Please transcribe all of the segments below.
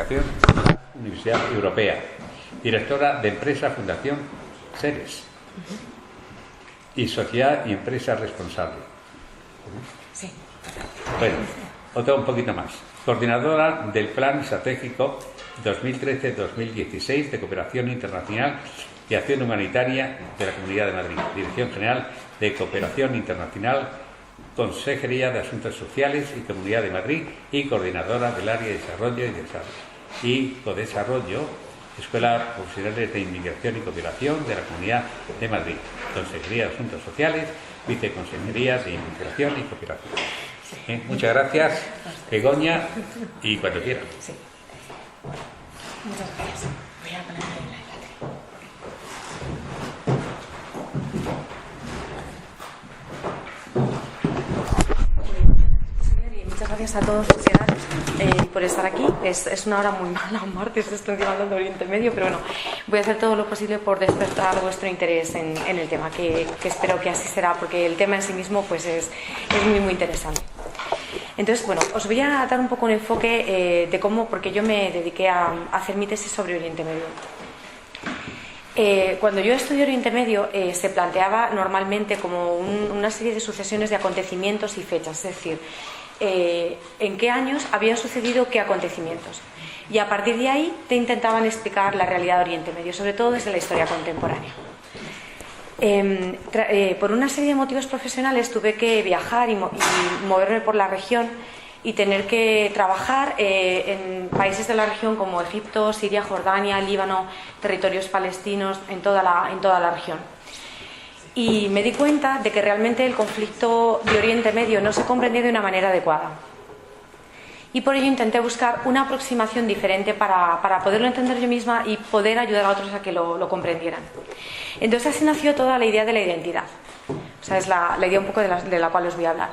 Comunicación de la Universidad Europea, directora de Empresa Fundación Seres y Sociedad y Empresa Responsable. Sí. Bueno, otra un poquito más. Coordinadora del Plan Estratégico 2013-2016 de Cooperación Internacional y Acción Humanitaria de la Comunidad de Madrid. Dirección General de Cooperación Internacional, Consejería de Asuntos Sociales y Comunidad de Madrid y coordinadora del área de Desarrollo y Codesarrollo, Escuela Profesional de Inmigración y Cooperación de la Comunidad de Madrid. Consejería de Asuntos Sociales, Viceconsejería de Inmigración y Cooperación. Muchas gracias, Begoña, y cuando quieran. Sí. Muchas gracias. Voy a poner ahí la Muchas gracias a todos por estar aquí. Es una hora muy mala, un martes, estoy hablando de Oriente Medio, pero bueno, voy a hacer todo lo posible por despertar vuestro interés en el tema, que espero que así será, porque el tema en sí mismo pues es muy, muy interesante. Entonces, bueno, os voy a dar un poco un enfoque de cómo, porque yo me dediqué a hacer mi tesis sobre Oriente Medio. Cuando yo estudié Oriente Medio se planteaba normalmente como una serie de sucesiones de acontecimientos y fechas, es decir, en qué años habían sucedido qué acontecimientos. Y a partir de ahí te intentaban explicar la realidad de Oriente Medio, sobre todo desde la historia contemporánea. Por una serie de motivos profesionales tuve que viajar y moverme por la región y tener que trabajar en países de la región como Egipto, Siria, Jordania, Líbano, territorios palestinos, en toda la región. Y me di cuenta de que realmente el conflicto de Oriente Medio no se comprendía de una manera adecuada. Y por ello intenté buscar una aproximación diferente para poderlo entender yo misma y poder ayudar a otros a que lo comprendieran. Entonces así nació toda la idea de la identidad. O sea, es la idea un poco de la cual os voy a hablar.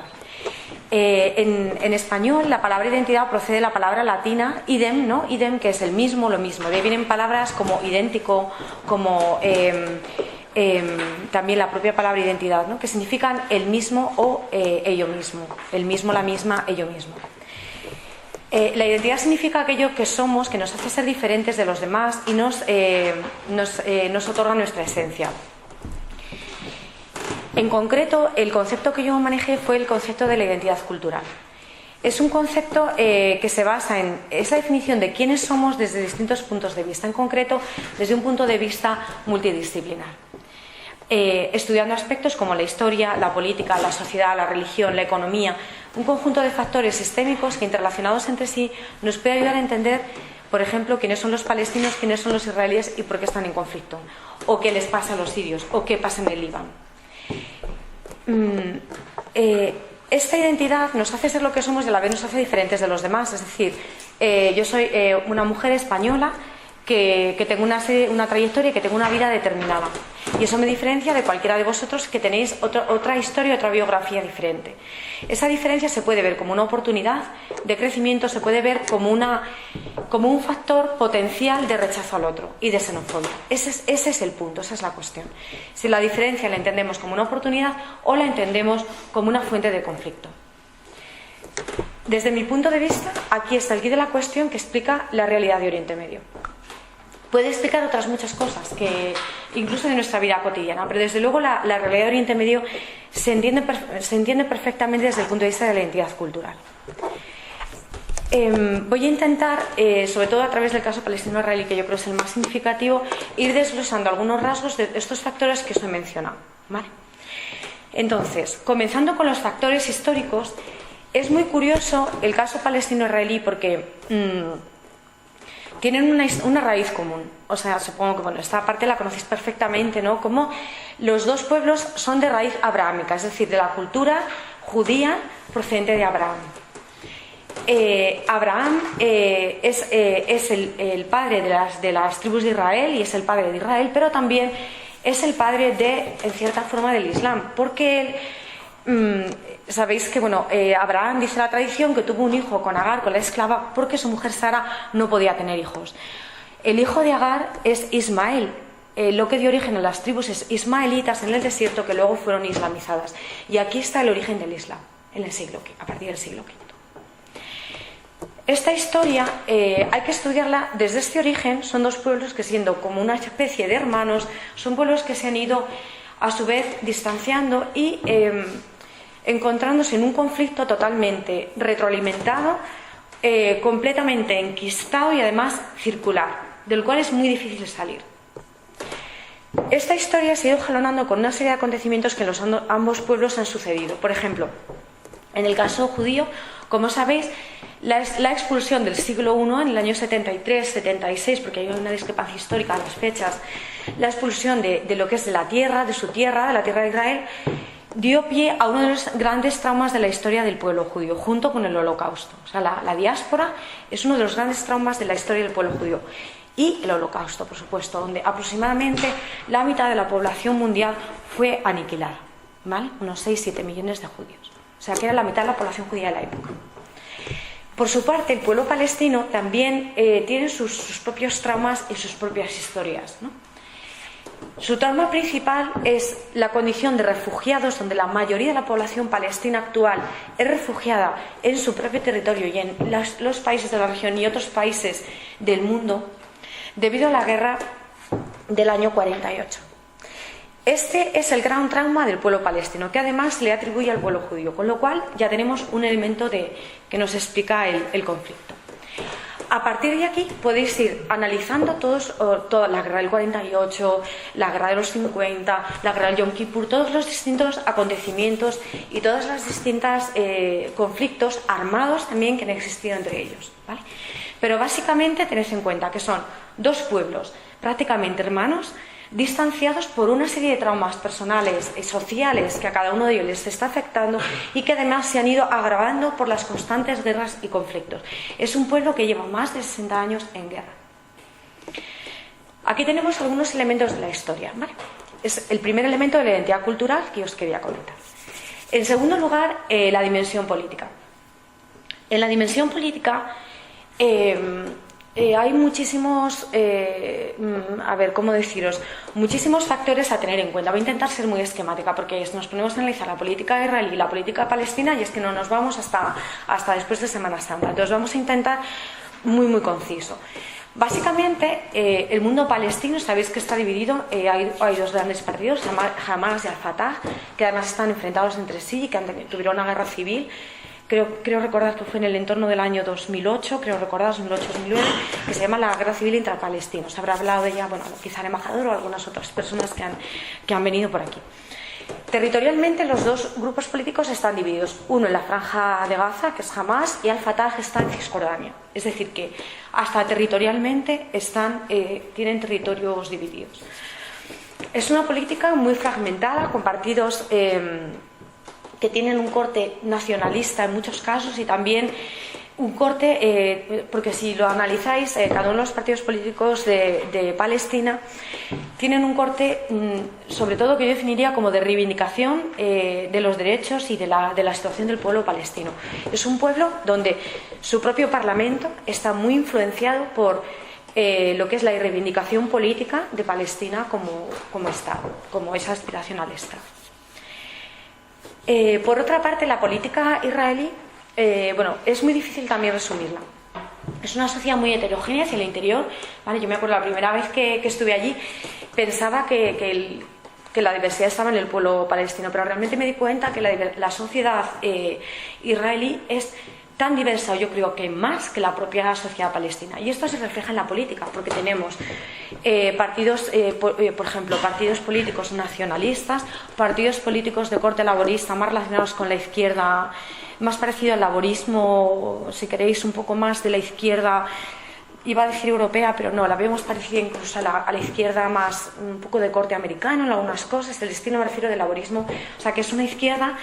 En español la palabra identidad procede de la palabra latina idem, ¿no? Idem, que es el mismo, lo mismo. De ahí vienen palabras como idéntico, como también la propia palabra identidad, ¿no? Que significan el mismo o ello mismo. El mismo, la misma, ello mismo. La identidad significa aquello que somos, que nos hace ser diferentes de los demás y nos otorga nuestra esencia. En concreto, el concepto que yo manejé fue el concepto de la identidad cultural. Es un concepto que se basa en esa definición de quiénes somos desde distintos puntos de vista, en concreto desde un punto de vista multidisciplinar. Estudiando aspectos como la historia, la política, la sociedad, la religión, la economía, un conjunto de factores sistémicos que interrelacionados entre sí nos puede ayudar a entender, por ejemplo, quiénes son los palestinos, quiénes son los israelíes y por qué están en conflicto, o qué les pasa a los sirios, o qué pasa en el Líbano. Esta identidad nos hace ser lo que somos y a la vez nos hace diferentes de los demás. Es decir, yo soy una mujer española que tengo una trayectoria y que tengo una vida determinada. Y eso me diferencia de cualquiera de vosotros que tenéis otra historia, otra biografía diferente. Esa diferencia se puede ver como una oportunidad de crecimiento, se puede ver como un factor potencial de rechazo al otro y de xenofobia. Ese es el punto, esa es la cuestión. Si la diferencia la entendemos como una oportunidad o la entendemos como una fuente de conflicto. Desde mi punto de vista, aquí está el quid de la cuestión que explica la realidad de Oriente Medio. Puede explicar otras muchas cosas, que incluso de nuestra vida cotidiana, pero desde luego la realidad de Oriente Medio se entiende perfectamente desde el punto de vista de la identidad cultural. Voy a intentar, sobre todo a través del caso palestino-israelí, que yo creo es el más significativo, ir desglosando algunos rasgos de estos factores que os he mencionado, ¿vale? Entonces, comenzando con los factores históricos, es muy curioso el caso palestino-israelí porque tienen una raíz común. O sea, supongo que bueno, esta parte la conocéis perfectamente, ¿no? Como los dos pueblos son de raíz abrahámica, es decir, de la cultura judía procedente de Abraham. Abraham es el padre de las tribus de Israel y es el padre de Israel, pero también es el padre en cierta forma, del Islam, porque él, sabéis que Abraham, dice la tradición, que tuvo un hijo con Agar, con la esclava, porque su mujer Sara no podía tener hijos. El hijo de Agar es Ismael, lo que dio origen a las tribus ismaelitas en el desierto, que luego fueron islamizadas. Y aquí está el origen del Islam, a partir del siglo V. esta historia hay que estudiarla desde este origen. Son dos pueblos que, siendo como una especie de hermanos, son pueblos que se han ido a su vez distanciando y encontrándose en un conflicto totalmente retroalimentado, completamente enquistado y además circular, del cual es muy difícil salir. Esta historia se ha ido jalonando con una serie de acontecimientos que en ambos pueblos han sucedido. Por ejemplo, en el caso judío, como sabéis, la expulsión del siglo I, en el año 73-76, porque hay una discrepancia histórica de las fechas, la expulsión de lo que es de la tierra, de su tierra, de la tierra de Israel, dio pie a uno de los grandes traumas de la historia del pueblo judío, junto con el Holocausto. O sea, la diáspora es uno de los grandes traumas de la historia del pueblo judío. Y el Holocausto, por supuesto, donde aproximadamente la mitad de la población mundial fue aniquilada, ¿vale? Unos 6-7 millones de judíos. O sea, que era la mitad de la población judía de la época. Por su parte, el pueblo palestino también tiene sus propios traumas y sus propias historias, ¿no? Su trauma principal es la condición de refugiados, donde la mayoría de la población palestina actual es refugiada en su propio territorio y en los países de la región y otros países del mundo, debido a la guerra del año 48. Este es el gran trauma del pueblo palestino, que además se le atribuye al pueblo judío, con lo cual ya tenemos un elemento que nos explica el conflicto. A partir de aquí podéis ir analizando toda la guerra del 48, la guerra de los 50, la guerra del Yom Kippur, todos los distintos acontecimientos y todos los distintos conflictos armados también que han existido entre ellos, ¿vale? Pero básicamente tened en cuenta que son dos pueblos prácticamente hermanos, distanciados por una serie de traumas personales y sociales que a cada uno de ellos les está afectando y que además se han ido agravando por las constantes guerras y conflictos. Es un pueblo que lleva más de 60 años en guerra. Aquí tenemos algunos elementos de la historia, ¿vale? Es el primer elemento de la identidad cultural que os quería comentar. En segundo lugar, la dimensión política. En la dimensión política hay muchísimos, muchísimos factores a tener en cuenta. Voy a intentar ser muy esquemática porque nos ponemos a analizar la política israelí y la política palestina y es que no nos vamos hasta después de Semana Santa. Entonces vamos a intentar muy conciso. Básicamente, el mundo palestino, sabéis que está dividido, hay dos grandes partidos, Hamas y Al-Fatah, que además están enfrentados entre sí y que tuvieron una guerra civil. Creo recordar que fue en el entorno del año 2008, 2008-2009, que se llama la Guerra Civil Intrapalestina. Os habrá hablado de ella, quizá el embajador o algunas otras personas que han venido por aquí. Territorialmente, los dos grupos políticos están divididos. Uno en la Franja de Gaza, que es Hamas, y Al-Fatah, que está en Cisjordania. Es decir, que hasta territorialmente tienen territorios divididos. Es una política muy fragmentada, con partidos que tienen un corte nacionalista en muchos casos y también un corte, porque si lo analizáis, cada uno de los partidos políticos de Palestina tienen un corte, sobre todo que yo definiría como de reivindicación de los derechos y de la situación del pueblo palestino. Es un pueblo donde su propio parlamento está muy influenciado por lo que es la reivindicación política de Palestina como Estado, como esa aspiración al Estado. Por otra parte, la política israelí, es muy difícil también resumirla. Es una sociedad muy heterogénea hacia el interior, ¿vale? Yo me acuerdo la primera vez que estuve allí, pensaba que la diversidad estaba en el pueblo palestino, pero realmente me di cuenta que la sociedad israelí es tan diversa, yo creo que más que la propia sociedad palestina. Y esto se refleja en la política, porque tenemos partidos, por ejemplo, partidos políticos nacionalistas, partidos políticos de corte laborista, más relacionados con la izquierda, más parecido al laborismo, si queréis, un poco más de la izquierda, iba a decir europea, pero no, la vemos parecida incluso a la izquierda más, un poco de corte americano en algunas cosas, el estilo me refiero del laborismo, o sea que es una izquierda,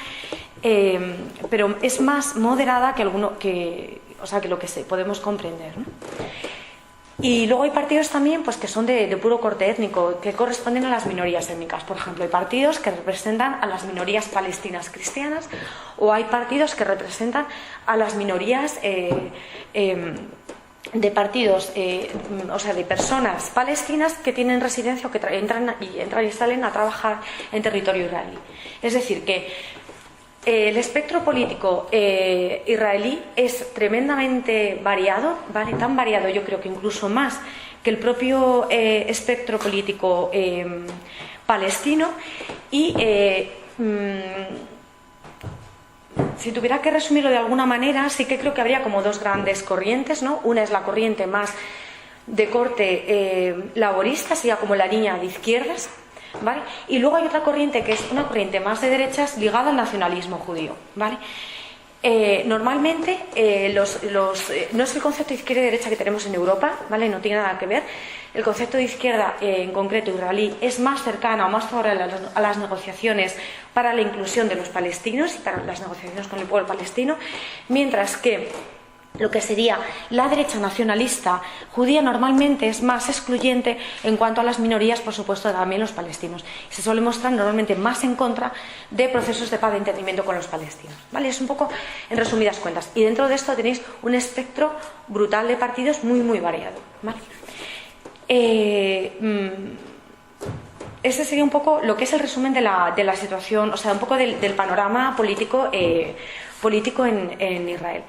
pero es más moderada que lo que podemos comprender, ¿no? Y luego hay partidos también que son de puro corte étnico, que corresponden a las minorías étnicas. Por ejemplo, hay partidos que representan a las minorías palestinas cristianas, o hay partidos que representan a las minorías de partidos, de personas palestinas que tienen residencia o que entran y salen a trabajar en territorio israelí. Es decir, que El espectro político israelí es tremendamente variado, ¿vale? Tan variado, yo creo que incluso más que el propio espectro político palestino. Y si tuviera que resumirlo de alguna manera, sí que creo que habría como dos grandes corrientes, ¿no? Una es la corriente más de corte laborista, sería como la línea de izquierdas, ¿vale? Y luego hay otra corriente que es una corriente más de derechas ligada al nacionalismo judío, ¿vale? Normalmente no es el concepto de izquierda y derecha que tenemos en Europa, ¿vale? No tiene nada que ver. El concepto de izquierda, en concreto israelí, es más cercano o más favorable a las negociaciones para la inclusión de los palestinos y para las negociaciones con el pueblo palestino, mientras que lo que sería la derecha nacionalista judía normalmente es más excluyente en cuanto a las minorías, por supuesto también los palestinos. Se suele mostrar normalmente más en contra de procesos de paz de entendimiento con los palestinos, ¿vale? Es un poco en resumidas cuentas. Y dentro de esto tenéis un espectro brutal de partidos muy, muy variado, ¿vale? Ese sería un poco lo que es el resumen de la situación, o sea, un poco del panorama político en Israel.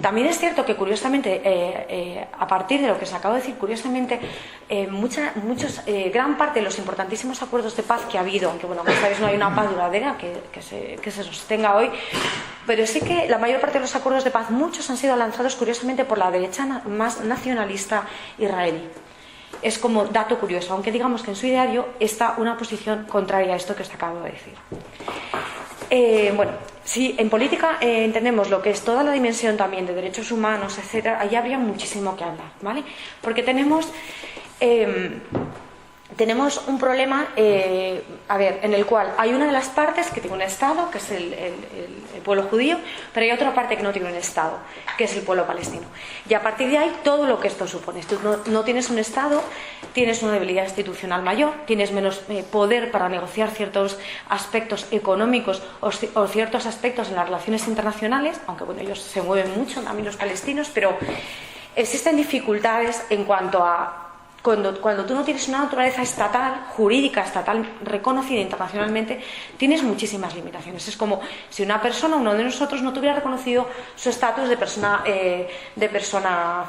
También es cierto que curiosamente, a partir de lo que os acabo de decir, curiosamente, gran parte de los importantísimos acuerdos de paz que ha habido, aunque bueno, como sabéis no hay una paz duradera que se sostenga hoy, pero sí que la mayor parte de los acuerdos de paz, muchos han sido lanzados curiosamente por la derecha más nacionalista israelí. Es como dato curioso, aunque digamos que en su ideario está una posición contraria a esto que os acabo de decir. Bueno, si en política entendemos lo que es toda la dimensión también de derechos humanos, etcétera, ahí habría muchísimo que hablar, ¿vale? Porque tenemos un problema, en el cual hay una de las partes que tiene un Estado, que es el pueblo judío, pero hay otra parte que no tiene un Estado, que es el pueblo palestino. Y a partir de ahí, todo lo que esto supone. Tú no tienes un Estado, tienes una debilidad institucional mayor, tienes menos poder para negociar ciertos aspectos económicos o ciertos aspectos en las relaciones internacionales, aunque bueno, ellos se mueven mucho, también los palestinos, pero existen dificultades en cuanto a cuando tú no tienes una naturaleza estatal, jurídica estatal reconocida internacionalmente, tienes muchísimas limitaciones. Es como si una persona, uno de nosotros, no tuviera reconocido su estatus de persona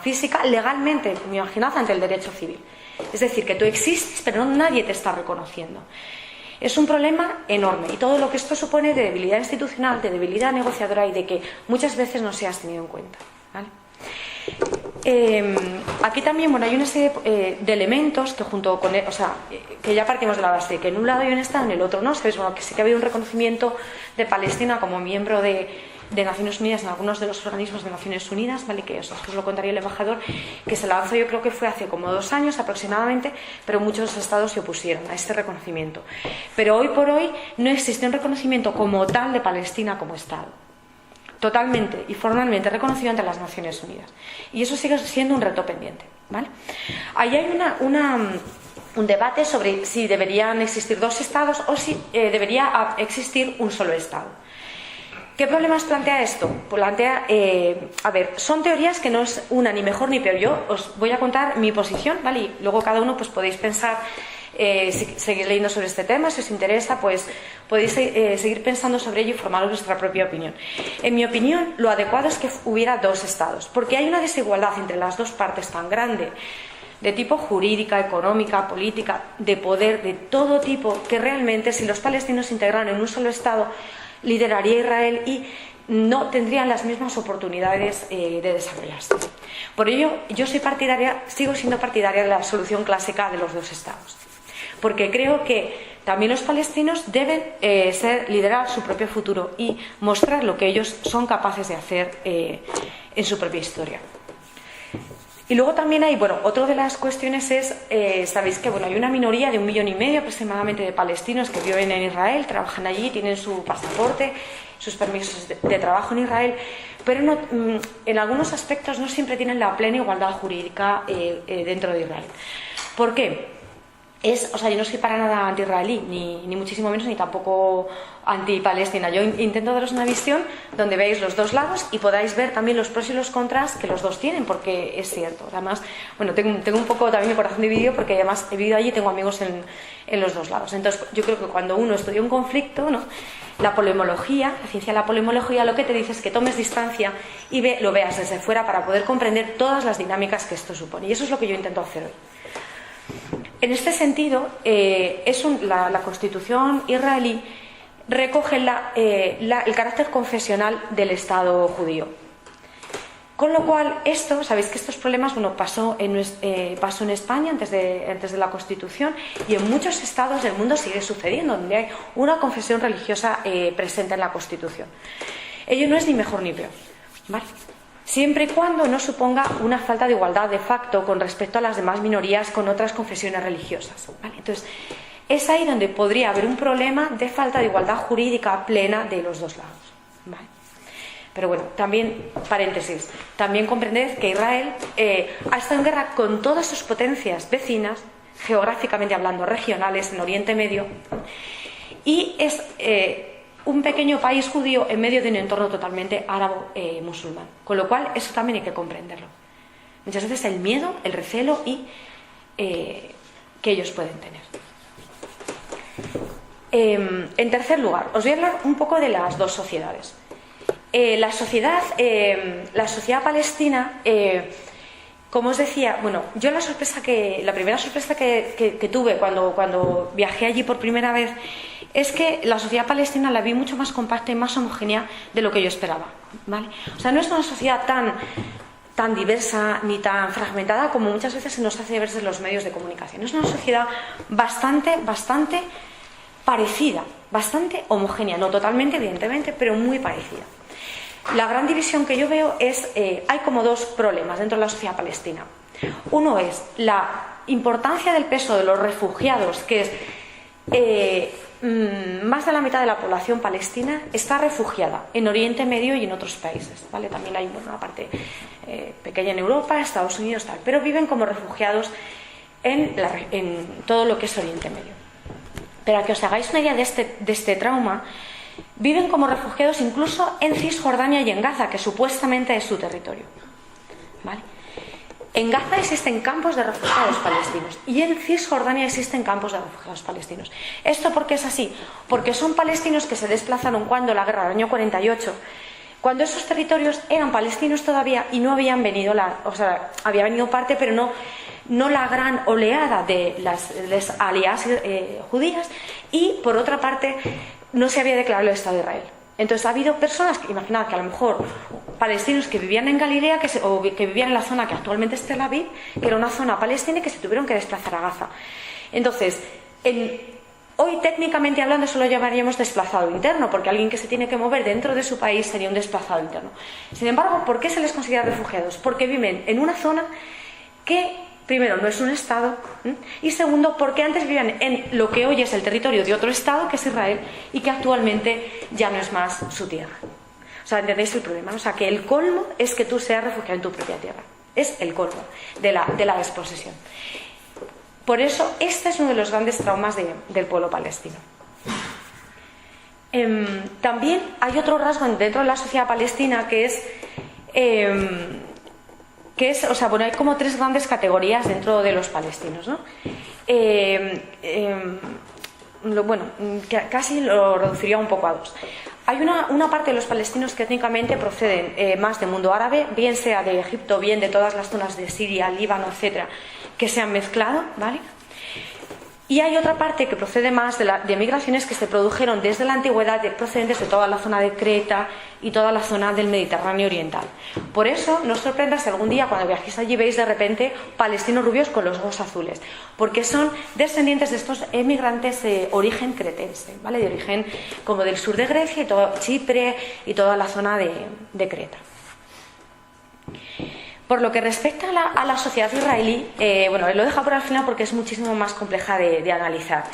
física legalmente, imaginad, ante el derecho civil. Es decir, que tú existes, pero nadie te está reconociendo. Es un problema enorme, y todo lo que esto supone de debilidad institucional, de debilidad negociadora y de que muchas veces no seas tenido en cuenta, ¿vale? Aquí también hay una serie de elementos que junto con que ya partimos de la base que en un lado hay un Estado, en el otro no. Sabéis que sí que ha habido un reconocimiento de Palestina como miembro de Naciones Unidas en algunos de los organismos de Naciones Unidas, ¿vale? Que os lo contaría el embajador, que se lanzó, yo creo que fue hace como 2 años aproximadamente, pero muchos estados se opusieron a este reconocimiento. Pero hoy por hoy no existe un reconocimiento como tal de Palestina como Estado, totalmente y formalmente reconocido ante las Naciones Unidas. Y eso sigue siendo un reto pendiente, ¿vale? Ahí hay un debate sobre si deberían existir 2 estados o si debería existir un solo Estado. ¿Qué problemas plantea esto? Plantea, son teorías que no es una ni mejor ni peor. Yo os voy a contar mi posición, ¿vale? Y luego cada uno pues podéis pensar, seguir leyendo sobre este tema, si os interesa, pues podéis seguir pensando sobre ello y formaros vuestra propia opinión. En mi opinión, lo adecuado es que hubiera 2 estados, porque hay una desigualdad entre las 2 partes tan grande, de tipo jurídica, económica, política, de poder, de todo tipo, que realmente si los palestinos se integraran en un solo estado, lideraría Israel y no tendrían las mismas oportunidades de desarrollarse. Por ello, yo sigo siendo partidaria de la solución clásica de los 2 estados, porque creo que también los palestinos deben liderar su propio futuro y mostrar lo que ellos son capaces de hacer en su propia historia. Y luego también hay, otra de las cuestiones es, sabéis que hay una minoría de 1,5 millones aproximadamente de palestinos que viven en Israel, trabajan allí, tienen su pasaporte, sus permisos de trabajo en Israel, pero en algunos aspectos no siempre tienen la plena igualdad jurídica dentro de Israel. ¿Por qué? o sea, yo no soy para nada anti-israelí, ni muchísimo menos, ni tampoco anti-Palestina. Yo intento daros una visión donde veáis los dos lados y podáis ver también los pros y los contras que los dos tienen, porque es cierto. Además, bueno, tengo un poco también mi corazón dividido, porque además he vivido allí y tengo amigos en los dos lados. Entonces, yo creo que cuando uno estudia un conflicto, ¿no?, la polemología, la ciencia de la polemología, lo que te dice es que tomes distancia y lo veas desde fuera para poder comprender todas las dinámicas que esto supone. Y eso es lo que yo intento hacer hoy. En este sentido, la Constitución israelí recoge el carácter confesional del Estado judío. Con lo cual, sabéis que estos problemas, bueno, pasó en España antes de la Constitución, y en muchos estados del mundo sigue sucediendo, donde hay una confesión religiosa presente en la Constitución. Ello no es ni mejor ni peor, ¿vale? Siempre y cuando no suponga una falta de igualdad de facto con respecto a las demás minorías con otras confesiones religiosas, ¿vale? Entonces, es ahí donde podría haber un problema de falta de igualdad jurídica plena de los dos lados, ¿vale? Pero bueno, también, paréntesis, también comprended que Israel ha estado en guerra con todas sus potencias vecinas, geográficamente hablando, regionales, en Oriente Medio, y es un pequeño país judío en medio de un entorno totalmente árabo-musulmán. Con lo cual, eso también hay que comprenderlo. Muchas veces el miedo, el recelo que ellos pueden tener. En tercer lugar, os voy a hablar un poco de las dos sociedades. La sociedad palestina, como os decía, bueno, yo la primera sorpresa que tuve cuando viajé allí por primera vez es que la sociedad palestina la vi mucho más compacta y más homogénea de lo que yo esperaba, ¿vale? O sea, no es una sociedad tan diversa ni tan fragmentada como muchas veces se nos hace ver en los medios de comunicación. Es una sociedad bastante parecida, bastante homogénea, no totalmente, evidentemente, pero muy parecida. La gran división que yo veo hay como dos problemas dentro de la sociedad palestina. Uno es la importancia del peso de los refugiados, que es más de la mitad de la población palestina está refugiada en Oriente Medio y en otros países, ¿vale? También hay una parte pequeña en Europa, Estados Unidos, tal, pero viven como refugiados en todo lo que es Oriente Medio. Pero a que os hagáis una idea de este trauma, viven como refugiados incluso en Cisjordania y en Gaza, que supuestamente es su territorio, ¿vale? En Gaza existen campos de refugiados palestinos y en Cisjordania existen campos de refugiados palestinos. ¿Esto por qué es así? Porque son palestinos que se desplazaron cuando la guerra del año 48, cuando esos territorios eran palestinos todavía y no habían venido, había venido parte, pero no la gran oleada de las aliadas judías, y por otra parte no se había declarado el Estado de Israel. Entonces ha habido personas, imaginad que a lo mejor palestinos que vivían en Galilea o que vivían en la zona que actualmente es Tel Aviv, que era una zona palestina, y que se tuvieron que desplazar a Gaza. Entonces, hoy técnicamente hablando eso lo llamaríamos desplazado interno, porque alguien que se tiene que mover dentro de su país sería un desplazado interno. Sin embargo, ¿por qué se les considera refugiados? Porque viven en una zona que, primero, no es un Estado, y segundo, porque antes vivían en lo que hoy es el territorio de otro Estado, que es Israel, y que actualmente ya no es más su tierra. O sea, ¿entendéis el problema? O sea, que el colmo es que tú seas refugiado en tu propia tierra. Es el colmo de la desposesión. Por eso, este es uno de los grandes traumas del pueblo palestino. También hay otro rasgo dentro de la sociedad palestina que es... hay como tres grandes categorías dentro de los palestinos, ¿no? Casi lo reduciría un poco a dos. Hay una parte de los palestinos que étnicamente proceden más del mundo árabe, bien sea de Egipto, bien de todas las zonas de Siria, Líbano, etcétera, que se han mezclado, ¿vale? Y hay otra parte que procede más de migraciones que se produjeron desde la antigüedad, procedentes de toda la zona de Creta y toda la zona del Mediterráneo oriental. Por eso, no os sorprenda si algún día cuando viajéis allí veis de repente palestinos rubios con los ojos azules, porque son descendientes de estos emigrantes de origen cretense, ¿vale? De origen como del sur de Grecia y todo Chipre y toda la zona de Creta. Por lo que respecta a la sociedad israelí, lo he dejado por al final porque es muchísimo más compleja de analizar.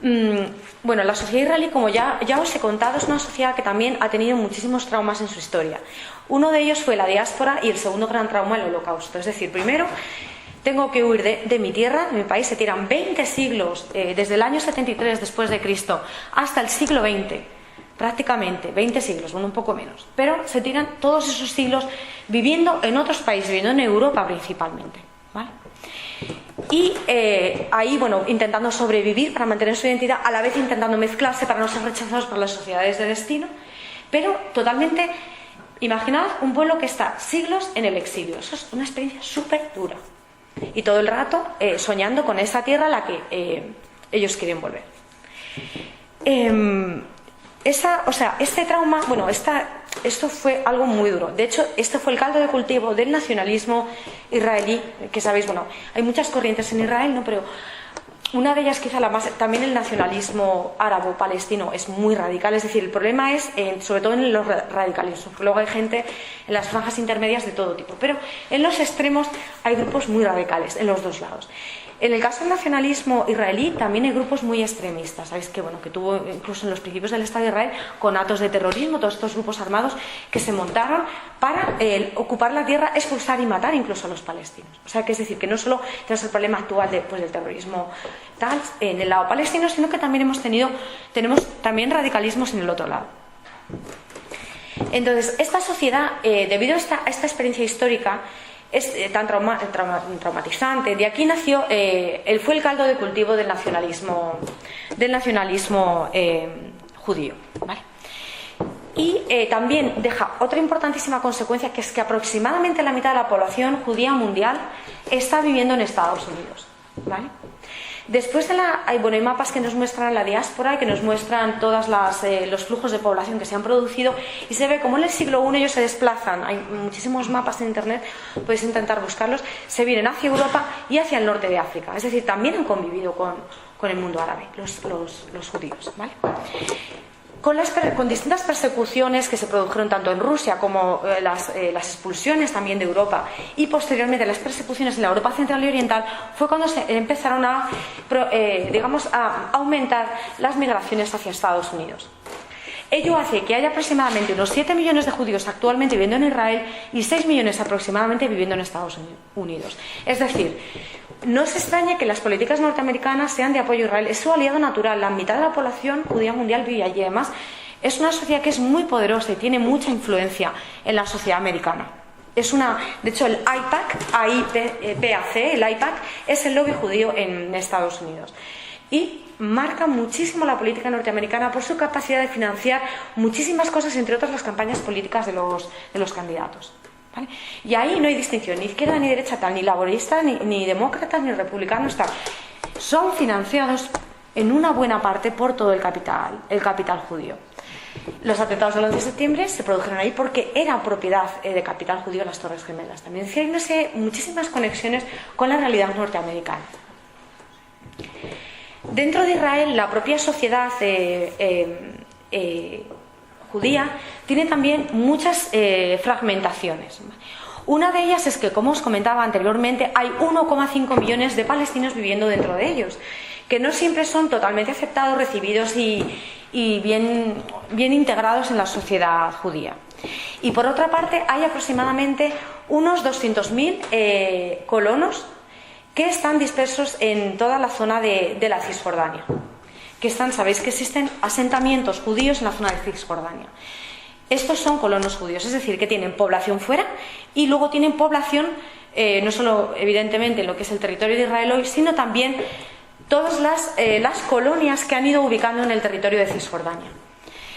La sociedad israelí, como ya os he contado, es una sociedad que también ha tenido muchísimos traumas en su historia. Uno de ellos fue la diáspora y el segundo gran trauma el Holocausto. Es decir, primero tengo que huir de mi tierra, de mi país. Se tiran 20 siglos, desde el año 73 después de Cristo hasta el siglo XX, prácticamente 20 siglos, bueno, un poco menos, pero se tiran todos esos siglos viviendo en otros países, viviendo en Europa principalmente, ¿vale? Y ahí, bueno, intentando sobrevivir para mantener su identidad, a la vez intentando mezclarse para no ser rechazados por las sociedades de destino, pero totalmente, imaginad un pueblo que está siglos en el exilio. Eso es una experiencia súper dura. Y todo el rato soñando con esa tierra a la que ellos quieren volver. Este trauma, bueno, esto fue algo muy duro. De hecho, este fue el caldo de cultivo del nacionalismo israelí, que sabéis, bueno, hay muchas corrientes en Israel, ¿no? Pero una de ellas, quizá la más, también el nacionalismo árabo-palestino es muy radical. Es decir, el problema es, sobre todo en los radicalismos, porque luego hay gente en las franjas intermedias de todo tipo, pero en los extremos hay grupos muy radicales, en los dos lados. En el caso del nacionalismo israelí también hay grupos muy extremistas. Sabéis que, bueno, que tuvo incluso en los principios del Estado de Israel conatos de terrorismo, todos estos grupos armados que se montaron para ocupar la tierra, expulsar y matar incluso a los palestinos. O sea, que es decir, que no solo tenemos el problema actual del terrorismo tal en el lado palestino, sino que también tenemos también radicalismos en el otro lado. Entonces, esta sociedad, debido a esta experiencia histórica, es tan traumatizante. De aquí nació, fue el caldo de cultivo del nacionalismo judío, ¿vale? Y también deja otra importantísima consecuencia, que es que aproximadamente la mitad de la población judía mundial está viviendo en Estados Unidos, ¿vale? Después hay mapas que nos muestran la diáspora y que nos muestran todos los flujos de población que se han producido, y se ve como en el siglo I ellos se desplazan. Hay muchísimos mapas en internet, podéis intentar buscarlos. Se vienen hacia Europa y hacia el norte de África. Es decir, también han convivido con el mundo árabe, los judíos, ¿vale? Con distintas persecuciones que se produjeron tanto en Rusia como las expulsiones también de Europa, y posteriormente las persecuciones en la Europa central y oriental, fue cuando se empezaron a aumentar las migraciones hacia Estados Unidos. Ello hace que haya aproximadamente unos 7 millones de judíos actualmente viviendo en Israel y 6 millones aproximadamente viviendo en Estados Unidos. Es decir, no se extraña que las políticas norteamericanas sean de apoyo a Israel. Es su aliado natural. La mitad de la población judía mundial vive allí. Además, es una sociedad que es muy poderosa y tiene mucha influencia en la sociedad americana. De hecho, el AIPAC, el AIPAC es el lobby judío en Estados Unidos. Y marca muchísimo la política norteamericana por su capacidad de financiar muchísimas cosas, entre otras las campañas políticas de los candidatos, ¿vale? Y ahí no hay distinción, ni izquierda ni derecha tal, ni laborista, ni demócratas, ni republicanos tal. Son financiados en una buena parte por todo el capital judío. Los atentados del 11 de septiembre se produjeron ahí porque era propiedad de capital judío las Torres Gemelas. También haciéndose muchísimas conexiones con la realidad norteamericana. Dentro de Israel, la propia sociedad judía tiene también muchas fragmentaciones. Una de ellas es que, como os comentaba anteriormente, hay 1,5 millones de palestinos viviendo dentro de ellos, que no siempre son totalmente aceptados, recibidos y bien integrados en la sociedad judía. Y por otra parte, hay aproximadamente unos 200.000 colonos que están dispersos en toda la zona de la Cisjordania. Sabéis que existen asentamientos judíos en la zona de Cisjordania. Estos son colonos judíos, es decir, que tienen población fuera y luego tienen población, no solo evidentemente en lo que es el territorio de Israel hoy, sino también todas las colonias que han ido ubicando en el territorio de Cisjordania.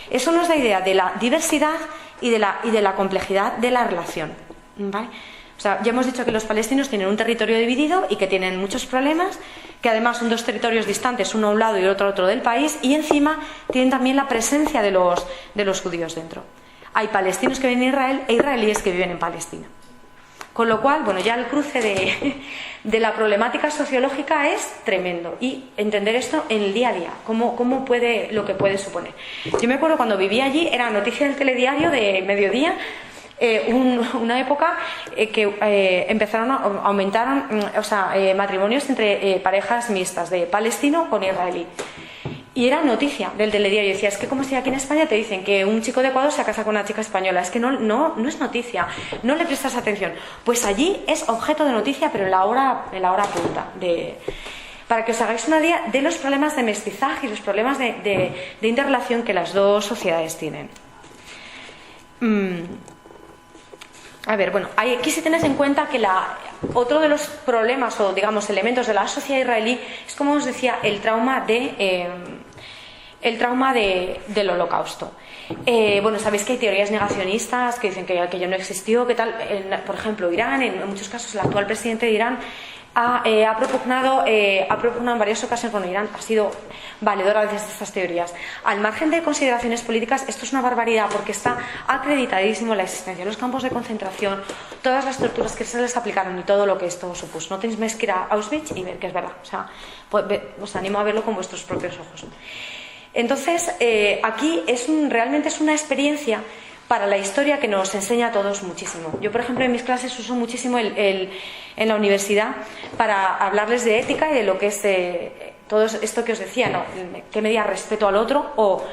Eso nos da idea de la diversidad y de la complejidad de la relación, ¿vale? O sea, ya hemos dicho que los palestinos tienen un territorio dividido y que tienen muchos problemas, que además son dos territorios distantes, uno a un lado y otro a otro del país, y encima tienen también la presencia de los judíos dentro. Hay palestinos que viven en Israel e israelíes que viven en Palestina. Con lo cual, bueno, ya el cruce de la problemática sociológica es tremendo, y entender esto en el día a día, lo que puede suponer. Yo me acuerdo cuando vivía allí, era noticia del telediario de mediodía, una época que aumentaron matrimonios entre parejas mixtas de palestino con israelí, Y era noticia del telediario. Yo decía, es que como si aquí en España te dicen que un chico de Ecuador se casa con una chica española, es que no es noticia, no le prestas atención. Pues allí es objeto de noticia, pero en la hora punta. Para que os hagáis una idea de los problemas de mestizaje y los problemas de interrelación que las dos sociedades tienen. A ver, bueno, aquí sí tenéis en cuenta que otro de los problemas o, digamos, elementos de la sociedad israelí es, como os decía, el trauma del Holocausto. Bueno, sabéis que hay teorías negacionistas que dicen que aquello no existió, que tal. Por ejemplo, Irán, en muchos casos, el actual presidente de Irán ha propugnado en varias ocasiones, bueno, Irán ha sido valedor a veces de estas teorías. Al margen de consideraciones políticas, esto es una barbaridad porque está acreditadísimo la existencia de los campos de concentración, todas las torturas que se les aplicaron y todo lo que esto supuso. No tenéis más que ir a Auschwitz y ver que es verdad. O sea, os animo a verlo con vuestros propios ojos. Entonces, aquí realmente es una experiencia para la historia que nos enseña a todos muchísimo. Yo, por ejemplo, en mis clases uso muchísimo en la universidad para hablarles de ética y de lo que es todo esto que os decía, ¿no? ¿Qué medida respeto al otro? O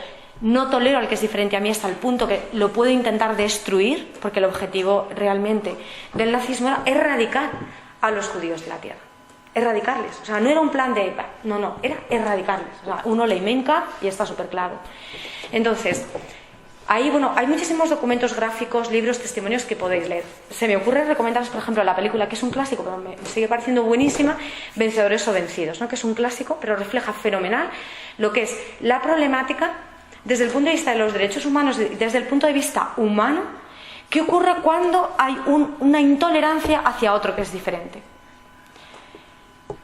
no tolero al que es diferente a mí hasta el punto que lo puedo intentar destruir, porque el objetivo realmente del nazismo era erradicar a los judíos de la tierra. Erradicarles. O sea, no era un plan de... No, era erradicarles. O sea, uno lee Menka y está súper claro. Entonces, ahí, bueno, hay muchísimos documentos gráficos, libros, testimonios que podéis leer. Se me ocurre recomendaros, por ejemplo, la película, que es un clásico, pero me sigue pareciendo buenísima, Vencedores o Vencidos, ¿no? Que es un clásico, pero refleja fenomenal lo que es la problemática desde el punto de vista de los derechos humanos, desde el punto de vista humano, qué ocurre cuando hay una intolerancia hacia otro que es diferente.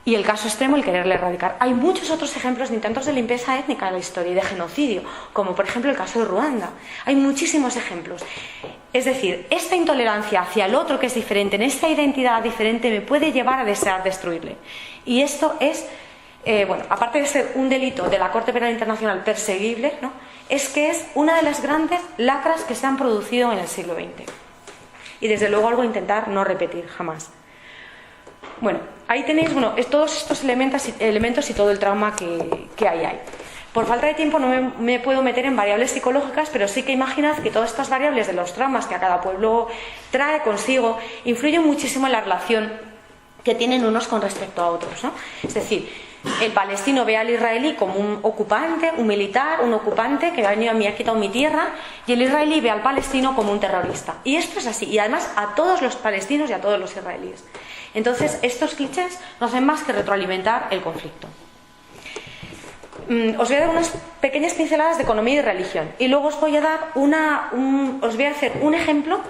Y el caso extremo, el quererle erradicar. Hay muchos otros ejemplos de intentos de limpieza étnica en la historia y de genocidio, como por ejemplo el caso de Ruanda. Hay muchísimos ejemplos. Es decir, esta intolerancia hacia el otro que es diferente, en esta identidad diferente, me puede llevar a desear destruirle. Y esto es, bueno, aparte de ser un delito de la Corte Penal Internacional perseguible, ¿no? Es que es una de las grandes lacras que se han producido en el siglo XX. Y desde luego algo a intentar no repetir jamás. Bueno, ahí tenéis todos estos elementos y todo el trauma que hay ahí. Por falta de tiempo no me puedo meter en variables psicológicas, pero sí que imaginad que todas estas variables de los traumas que a cada pueblo trae consigo influyen muchísimo en la relación que tienen unos con respecto a otros, ¿no? Es decir, el palestino ve al israelí como un ocupante, un militar, un ocupante que ha venido a mí, ha quitado mi tierra, y el israelí ve al palestino como un terrorista. Y esto es así, y además a todos los palestinos y a todos los israelíes. Entonces, estos clichés no hacen más que retroalimentar el conflicto. Os voy a dar unas pequeñas pinceladas de economía y religión, y luego os voy a dar os voy a hacer un ejemplo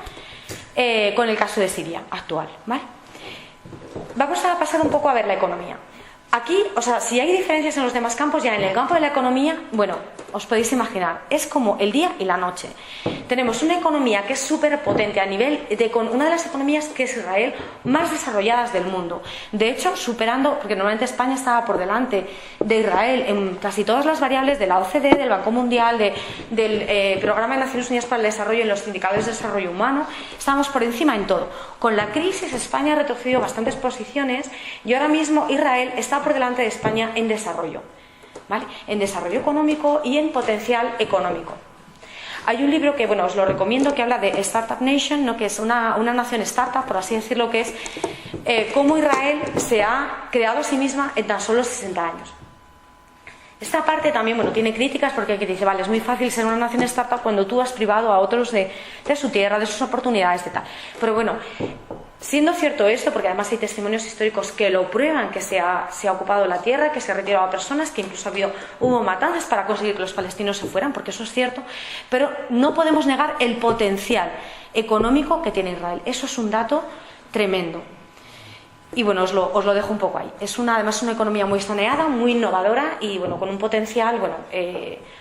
con el caso de Siria actual, ¿vale? Vamos a pasar un poco a ver la economía. Aquí, o sea, si hay diferencias en los demás campos, ya en el campo de la economía, bueno, os podéis imaginar, es como el día y la noche. Tenemos una economía que es súper potente a nivel de una de las economías que es Israel más desarrolladas del mundo. De hecho, superando, porque normalmente España estaba por delante de Israel en casi todas las variables de la OCDE, del Banco Mundial, del Programa de Naciones Unidas para el Desarrollo, en los indicadores de desarrollo humano, estábamos por encima en todo. Con la crisis, España ha retrocedido bastantes posiciones y ahora mismo Israel está por delante de España en desarrollo, ¿vale? En desarrollo económico y en potencial económico. Hay un libro que, bueno, os lo recomiendo, que habla de Startup Nation, ¿no? Que es una nación startup, por así decirlo, que es cómo Israel se ha creado a sí misma en tan solo 60 años. Esta parte también, bueno, tiene críticas porque aquí dice, vale, es muy fácil ser una nación startup cuando tú has privado a otros de su tierra, de sus oportunidades, de tal. Pero bueno, siendo cierto esto, porque además hay testimonios históricos que lo prueban, que se ha ocupado la tierra, que se ha retirado a personas, que incluso hubo matanzas para conseguir que los palestinos se fueran, porque eso es cierto, pero no podemos negar el potencial económico que tiene Israel. Eso es un dato tremendo. Y bueno, os lo dejo un poco ahí. Es además una economía muy saneada, muy innovadora y bueno, con un potencial, bueno,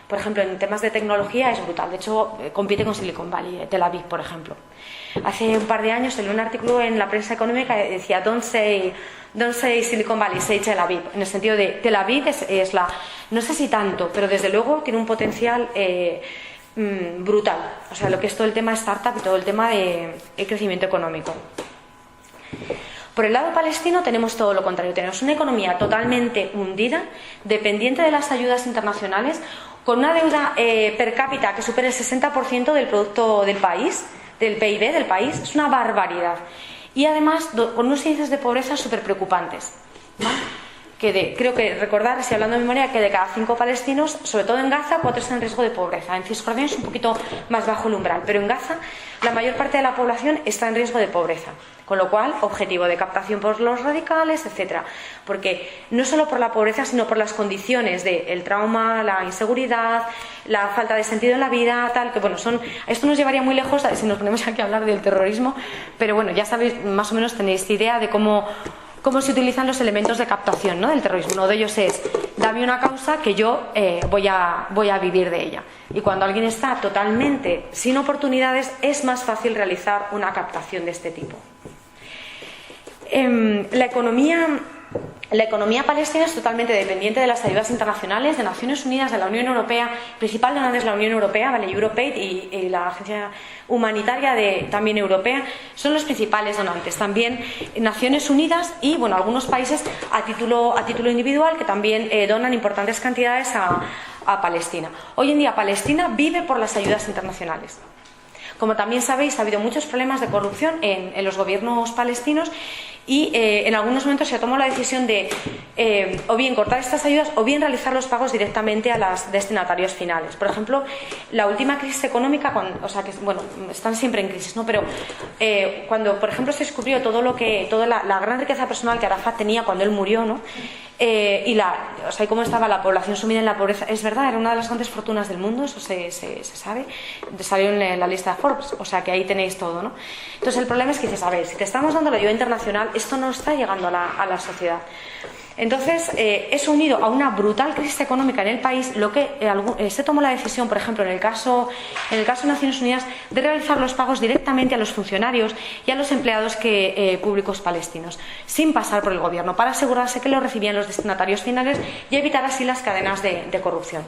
por ejemplo, en temas de tecnología es brutal. De hecho, compite con Silicon Valley, Tel Aviv, por ejemplo. Hace un par de años salió un artículo en la prensa económica que decía don't say Silicon Valley, say Tel Aviv, en el sentido de Tel Aviv es no sé si tanto, pero desde luego tiene un potencial brutal. O sea, lo que es todo el tema de startup y todo el tema de crecimiento económico. Por el lado palestino tenemos todo lo contrario, tenemos una economía totalmente hundida, dependiente de las ayudas internacionales, con una deuda per cápita que supera el 60% del producto del país, del PIB del país. Es una barbaridad. Y además con unos índices de pobreza súper preocupantes, ¿vale? Creo que recordar, si hablando de memoria, que de cada 5 palestinos, sobre todo en Gaza, 4 están en riesgo de pobreza. En Cisjordania es un poquito más bajo el umbral, pero en Gaza la mayor parte de la población está en riesgo de pobreza. Con lo cual, objetivo de captación por los radicales, etcétera. Porque no solo por la pobreza, sino por las condiciones del trauma, la inseguridad, la falta de sentido en la vida, tal, que bueno, esto nos llevaría muy lejos si nos ponemos aquí a hablar del terrorismo, pero bueno, ya sabéis, más o menos tenéis idea de cómo se utilizan los elementos de captación, ¿no?, del terrorismo. Uno de ellos es: dame una causa que yo voy a vivir de ella. Y cuando alguien está totalmente sin oportunidades, es más fácil realizar una captación de este tipo. La economía palestina es totalmente dependiente de las ayudas internacionales, de Naciones Unidas, de la Unión Europea. Principal donante es la Unión Europea, ¿vale? EuropeAid y la agencia humanitaria también europea son los principales donantes. También Naciones Unidas y bueno, algunos países a título individual que también donan importantes cantidades a Palestina. Hoy en día Palestina vive por las ayudas internacionales. Como también sabéis, ha habido muchos problemas de corrupción en los gobiernos palestinos y en algunos momentos se tomó la decisión de o bien cortar estas ayudas o bien realizar los pagos directamente a los destinatarios finales. Por ejemplo, la última crisis económica, están siempre en crisis, ¿no? Pero cuando, por ejemplo, se descubrió toda la gran riqueza personal que Arafat tenía cuando él murió, ¿no? Y cómo estaba la población sumida en la pobreza, es verdad, era una de las grandes fortunas del mundo, eso se sabe, salió en la lista de Forbes, o sea que ahí tenéis todo, ¿no? Entonces el problema es que dices, a ver, si te estamos dando la ayuda internacional, esto no está llegando a la sociedad. Entonces, eso unido a una brutal crisis económica en el país, lo que se tomó la decisión, por ejemplo, en el caso de Naciones Unidas, de realizar los pagos directamente a los funcionarios y a los empleados públicos palestinos, sin pasar por el gobierno, para asegurarse que lo recibían los destinatarios finales y evitar así las cadenas de corrupción.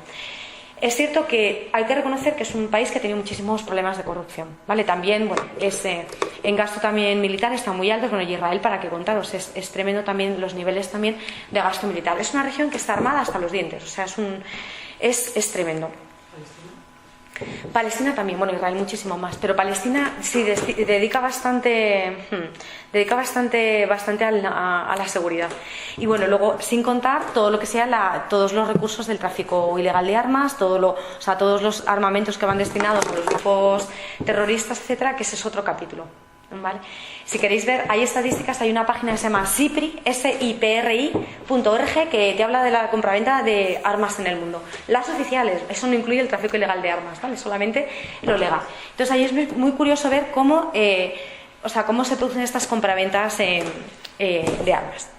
Es cierto que hay que reconocer que es un país que tiene muchísimos problemas de corrupción, ¿vale? También, en gasto también militar está muy alto, y Israel, para qué contaros, es tremendo también los niveles también de gasto militar. Es una región que está armada hasta los dientes, o sea, es tremendo. Palestina también, Israel muchísimo más, pero Palestina sí dedica bastante a la seguridad. Y bueno, luego sin contar todo lo que sea todos los recursos del tráfico ilegal de armas, todos los armamentos que van destinados a los grupos terroristas, etcétera, que ese es otro capítulo, ¿vale? Si queréis ver, hay estadísticas, hay una página que se llama SIPRI.org que te habla de la compraventa de armas en el mundo. Las oficiales, eso no incluye el tráfico ilegal de armas, ¿vale? Solamente lo legal. Entonces ahí es muy curioso ver cómo se producen estas compraventas de armas.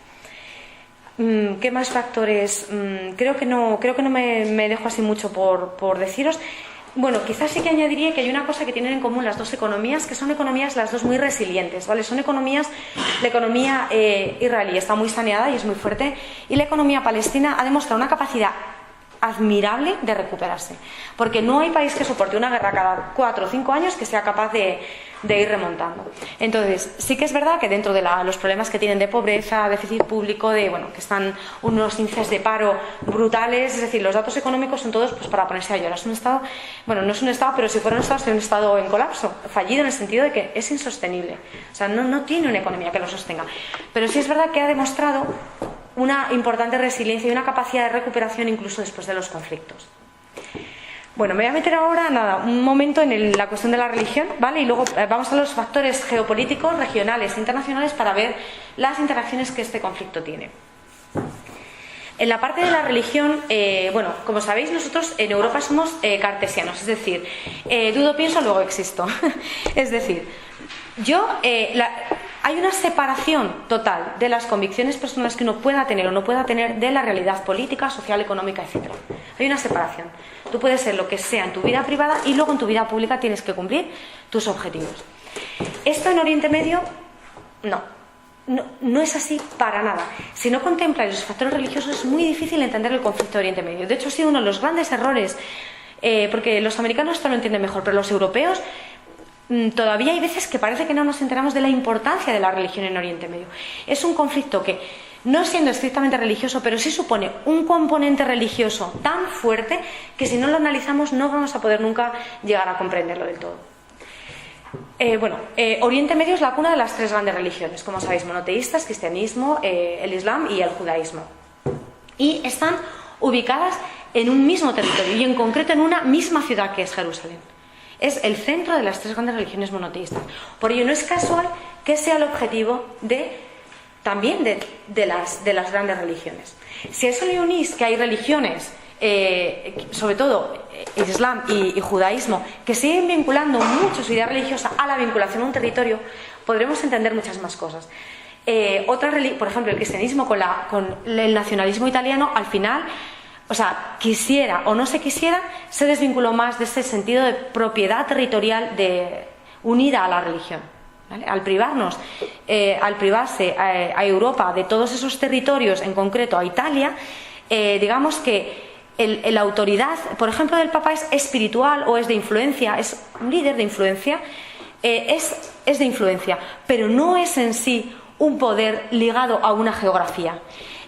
¿Qué más factores? Creo que no me dejo así mucho por deciros. Bueno, quizás sí que añadiría que hay una cosa que tienen en común las dos economías, que son economías las dos muy resilientes, ¿vale? Son economías, la economía israelí está muy saneada y es muy fuerte, y la economía palestina ha demostrado una capacidad admirable de recuperarse, porque no hay país que soporte una guerra cada 4 o 5 años que sea capaz de ir remontando. Entonces, sí que es verdad que dentro de los problemas que tienen de pobreza, déficit público, que están unos índices de paro brutales, es decir, los datos económicos son todos para ponerse a llorar. Es un estado, no es un estado, pero si fuera un estado sería un estado en colapso, fallido en el sentido de que es insostenible, o sea, no tiene una economía que lo sostenga. Pero sí es verdad que ha demostrado una importante resiliencia y una capacidad de recuperación incluso después de los conflictos. Bueno, me voy a meter ahora, un momento en la cuestión de la religión, ¿vale? Y luego vamos a los factores geopolíticos, regionales e internacionales para ver las interacciones que este conflicto tiene. En la parte de la religión, como sabéis, nosotros en Europa somos cartesianos, es decir, dudo, pienso, luego existo. Es decir, hay una separación total de las convicciones personales que uno pueda tener o no pueda tener de la realidad política, social, económica, etc. Hay una separación. Tú puedes ser lo que sea en tu vida privada y luego en tu vida pública tienes que cumplir tus objetivos. Esto en Oriente Medio, no es así para nada. Si no contemplas los factores religiosos es muy difícil entender el conflicto de Oriente Medio. De hecho, ha sido uno de los grandes errores, porque los americanos esto lo entienden mejor, pero los europeos todavía hay veces que parece que no nos enteramos de la importancia de la religión en Oriente Medio. Es un conflicto que, no siendo estrictamente religioso, pero sí supone un componente religioso tan fuerte que si no lo analizamos no vamos a poder nunca llegar a comprenderlo del todo. Oriente Medio es la cuna de las tres grandes religiones, como sabéis, monoteístas, cristianismo, el islam y el judaísmo. Y están ubicadas en un mismo territorio y en concreto en una misma ciudad que es Jerusalén. Es el centro de las tres grandes religiones monoteístas. Por ello no es casual que sea el objetivo también de las grandes religiones. Si a eso le unís que hay religiones, sobre todo Islam y judaísmo, que siguen vinculando mucho su idea religiosa a la vinculación a un territorio, podremos entender muchas más cosas. Por ejemplo, el cristianismo con el nacionalismo italiano, al final, quisiera o no se quisiera, se desvinculó más de ese sentido de propiedad territorial unida a la religión. ¿Vale? Al privarse a Europa de todos esos territorios, en concreto a Italia, digamos que la autoridad, por ejemplo, del Papa es espiritual o es de influencia, es un líder de influencia, es de influencia, pero no es en sí un poder ligado a una geografía.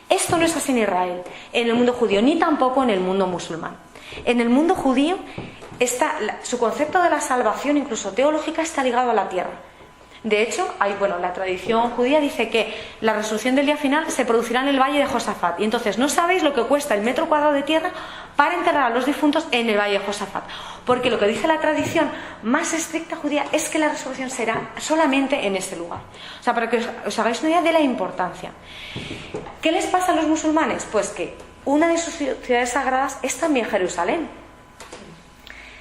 Esto no es así en Israel, en el mundo judío, ni tampoco en el mundo musulmán. En el mundo judío su concepto de la salvación, incluso teológica, está ligado a la tierra. De hecho, la tradición judía dice que la resurrección del día final se producirá en el valle de Josafat. Y entonces no sabéis lo que cuesta el metro cuadrado de tierra para enterrar a los difuntos en el valle de Josafat. Porque lo que dice la tradición más estricta judía es que la resurrección será solamente en ese lugar. Para que os hagáis una idea de la importancia. ¿Qué les pasa a los musulmanes? Pues que una de sus ciudades sagradas es también Jerusalén.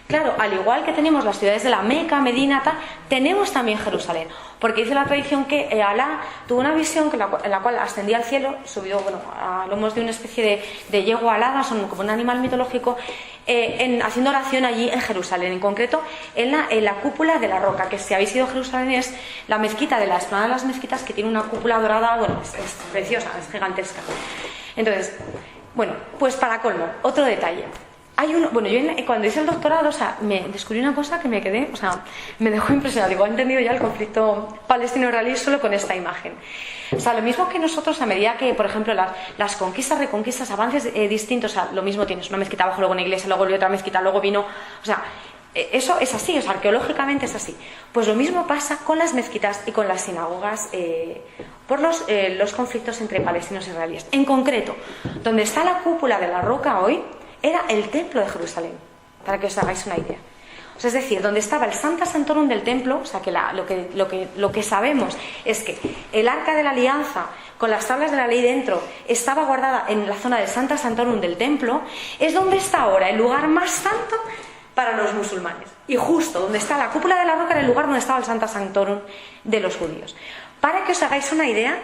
Claro, al igual que tenemos las ciudades de la Meca, Medina, tenemos también Jerusalén, porque dice la tradición que Alá tuvo una visión en la cual ascendía al cielo, subió a lomos de una especie de yegua alada, son como un animal mitológico, haciendo oración allí en Jerusalén, en concreto en la cúpula de la roca, que si habéis ido a Jerusalén es la mezquita de la explanada de las mezquitas, que tiene una cúpula dorada, es preciosa, es gigantesca. Entonces, pues para colmo, otro detalle. Yo cuando hice el doctorado, me descubrí una cosa que me quedé, me dejó impresionada. Digo, he entendido ya el conflicto palestino-israelí solo con esta imagen. Lo mismo que nosotros, a medida que, por ejemplo, las conquistas, reconquistas, avances distintos, lo mismo tienes una mezquita abajo, luego una iglesia, luego otra mezquita, luego vino, eso es así, arqueológicamente es así. Pues lo mismo pasa con las mezquitas y con las sinagogas por los conflictos entre palestinos e israelíes. En concreto, donde está la cúpula de la roca hoy, era el templo de Jerusalén, para que os hagáis una idea. Es decir, donde estaba el Sancta Sanctorum del templo, lo que sabemos es que el Arca de la Alianza con las tablas de la ley dentro estaba guardada en la zona del Sancta Sanctorum del templo, es donde está ahora el lugar más santo para los musulmanes. Y justo donde está la cúpula de la roca era el lugar donde estaba el Sancta Sanctorum de los judíos. Para que os hagáis una idea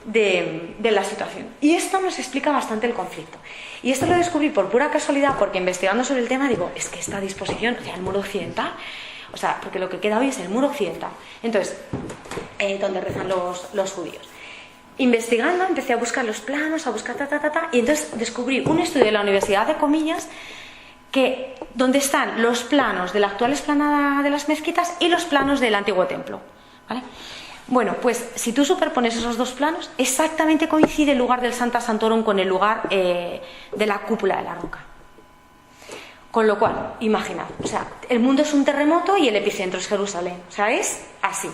de la situación. Y esto nos explica bastante el conflicto. Y esto lo descubrí por pura casualidad, porque investigando sobre el tema digo, es que esta disposición, el muro occidental, porque lo que queda hoy es el muro occidental. Entonces, donde rezan los judíos. Investigando, empecé a buscar los planos, a buscar y entonces descubrí un estudio de la Universidad de Comillas donde están los planos de la actual explanada de las mezquitas y los planos del antiguo templo. ¿Vale? Pues si tú superpones esos dos planos, exactamente coincide el lugar del Sancta Sanctorum con el lugar de la cúpula de la roca. Con lo cual, imaginad, el mundo es un terremoto y el epicentro es Jerusalén. Es así.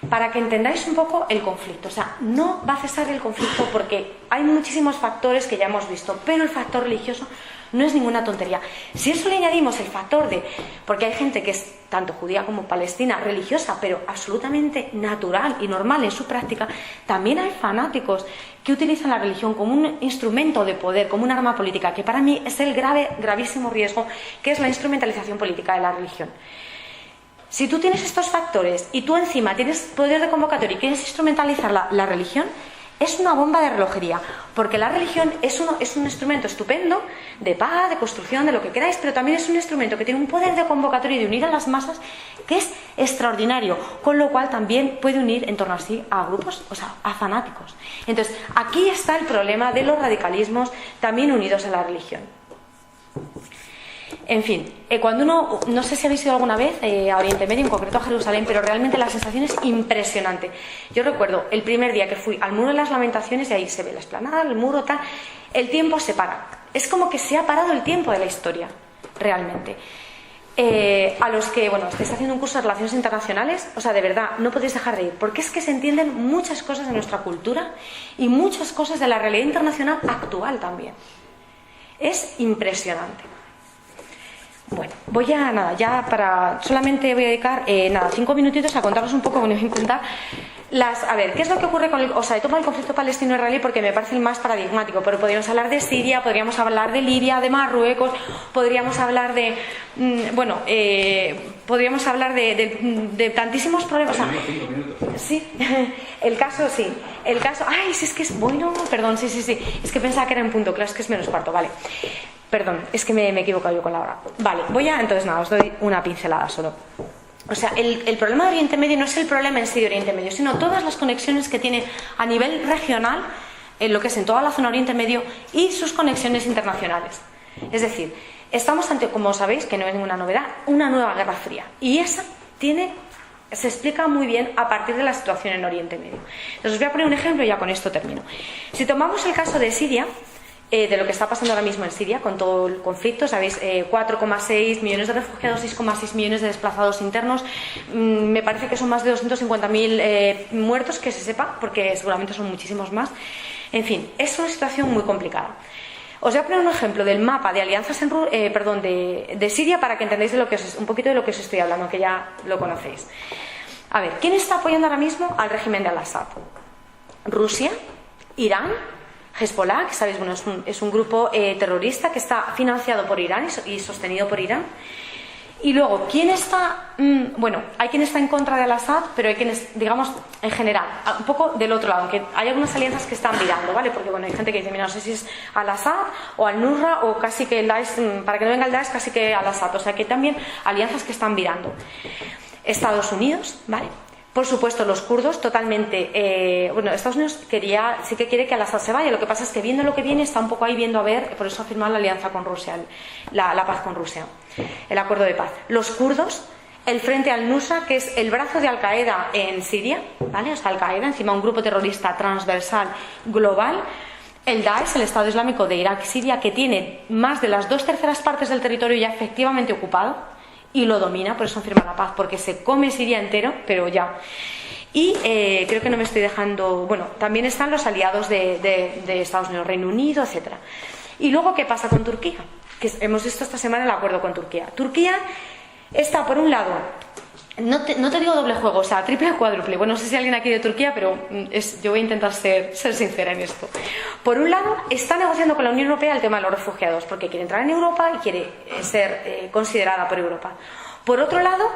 Para que entendáis un poco el conflicto. No va a cesar el conflicto porque hay muchísimos factores que ya hemos visto, pero el factor religioso no es ninguna tontería. Si eso le añadimos el factor porque hay gente que es tanto judía como palestina, religiosa, pero absolutamente natural y normal en su práctica, también hay fanáticos que utilizan la religión como un instrumento de poder, como un arma política, que para mí es el gravísimo riesgo, que es la instrumentalización política de la religión. Si tú tienes estos factores y tú encima tienes poder de convocatoria y quieres instrumentalizar la religión, es una bomba de relojería, porque la religión es un instrumento estupendo de paz, de construcción, de lo que queráis, pero también es un instrumento que tiene un poder de convocatoria y de unir a las masas que es extraordinario, con lo cual también puede unir en torno a sí a grupos, a fanáticos. Entonces, aquí está el problema de los radicalismos también unidos a la religión. En fin, cuando uno, no sé si habéis ido alguna vez a Oriente Medio, en concreto a Jerusalén, pero realmente la sensación es impresionante. Yo recuerdo el primer día que fui al Muro de las Lamentaciones, y ahí se ve la explanada, el muro, tal, el tiempo se para. Es como que se ha parado el tiempo de la historia, realmente. A los que, bueno, estáis haciendo un curso de Relaciones Internacionales, o sea, de verdad, no podéis dejar de ir, porque es que se entienden muchas cosas de nuestra cultura y muchas cosas de la realidad internacional actual también. Es impresionante. Bueno, voy a, nada, ya para, solamente voy a dedicar, 5 minutitos a contaros un poco, bueno, voy a intentar a ver, ¿qué es lo que ocurre con el, he tomado el conflicto palestino-israelí porque me parece el más paradigmático, pero podríamos hablar de Siria, podríamos hablar de Libia, de Marruecos, podríamos hablar de, podríamos hablar de tantísimos problemas. O sea, sí, el caso, ay, si es que es, bueno, perdón, sí, es que pensaba que era en punto, claro, es que es menos cuarto, vale. Perdón, es que me he equivocado yo con la hora. Vale, entonces nada, os doy una pincelada solo. O sea, el problema de Oriente Medio no es el problema en sí de Oriente Medio, sino todas las conexiones que tiene a nivel regional, en lo que es en toda la zona Oriente Medio, y sus conexiones internacionales. Es decir, estamos ante, como sabéis, que no es ninguna novedad, una nueva guerra fría. Y esa se explica muy bien a partir de la situación en Oriente Medio. Entonces os voy a poner un ejemplo y ya con esto termino. Si tomamos el caso de Siria, de lo que está pasando ahora mismo en Siria con todo el conflicto, sabéis, 4,6 millones de refugiados, 6,6 millones de desplazados internos, me parece que son más de 250.000 muertos, que se sepa, porque seguramente son muchísimos más. En fin, es una situación muy complicada. Os voy a poner un ejemplo del mapa de alianzas de Siria para que entendáis un poquito de lo que os estoy hablando, que ya lo conocéis. A ver, ¿quién está apoyando ahora mismo al régimen de Al-Assad? Rusia, Irán, Hezbollah, que sabéis, bueno, es un grupo terrorista que está financiado por Irán y sostenido por Irán. Y luego, ¿quién está? Hay quien está en contra de Al-Assad, pero hay quienes, digamos, en general, un poco del otro lado, aunque hay algunas alianzas que están mirando, ¿vale? Porque, bueno, hay gente que dice, mira, no sé si es Al-Assad o Al-Nusra o casi que el Daesh, para que no venga el Daesh, casi que Al-Assad. O sea, que también alianzas que están mirando. Estados Unidos, ¿vale? Por supuesto, los kurdos totalmente... Estados Unidos sí que quiere que Al-Assad se vaya. Lo que pasa es que viendo lo que viene está un poco ahí viendo a ver, por eso ha firmado la alianza con Rusia, la paz con Rusia, el acuerdo de paz. Los kurdos, el Frente al-Nusra, que es el brazo de Al-Qaeda en Siria, ¿vale? O sea, Al-Qaeda, encima un grupo terrorista transversal, global. El Daesh, el Estado Islámico de Irak y Siria, que tiene más de las 2/3 partes del territorio ya efectivamente ocupado, y lo domina, por eso firma la paz, porque se come Siria entero, pero ya. Y creo que no me estoy dejando... Bueno, también están los aliados de Estados Unidos, Reino Unido, etc. Y luego, ¿qué pasa con Turquía? Que hemos visto esta semana el acuerdo con Turquía. Turquía está, por un lado... No te digo doble juego, o sea, triple o cuádruple. Bueno, no sé si alguien aquí de Turquía, pero yo voy a intentar ser sincera en esto. Por un lado, está negociando con la Unión Europea el tema de los refugiados, porque quiere entrar en Europa y quiere ser considerada por Europa. Por otro lado,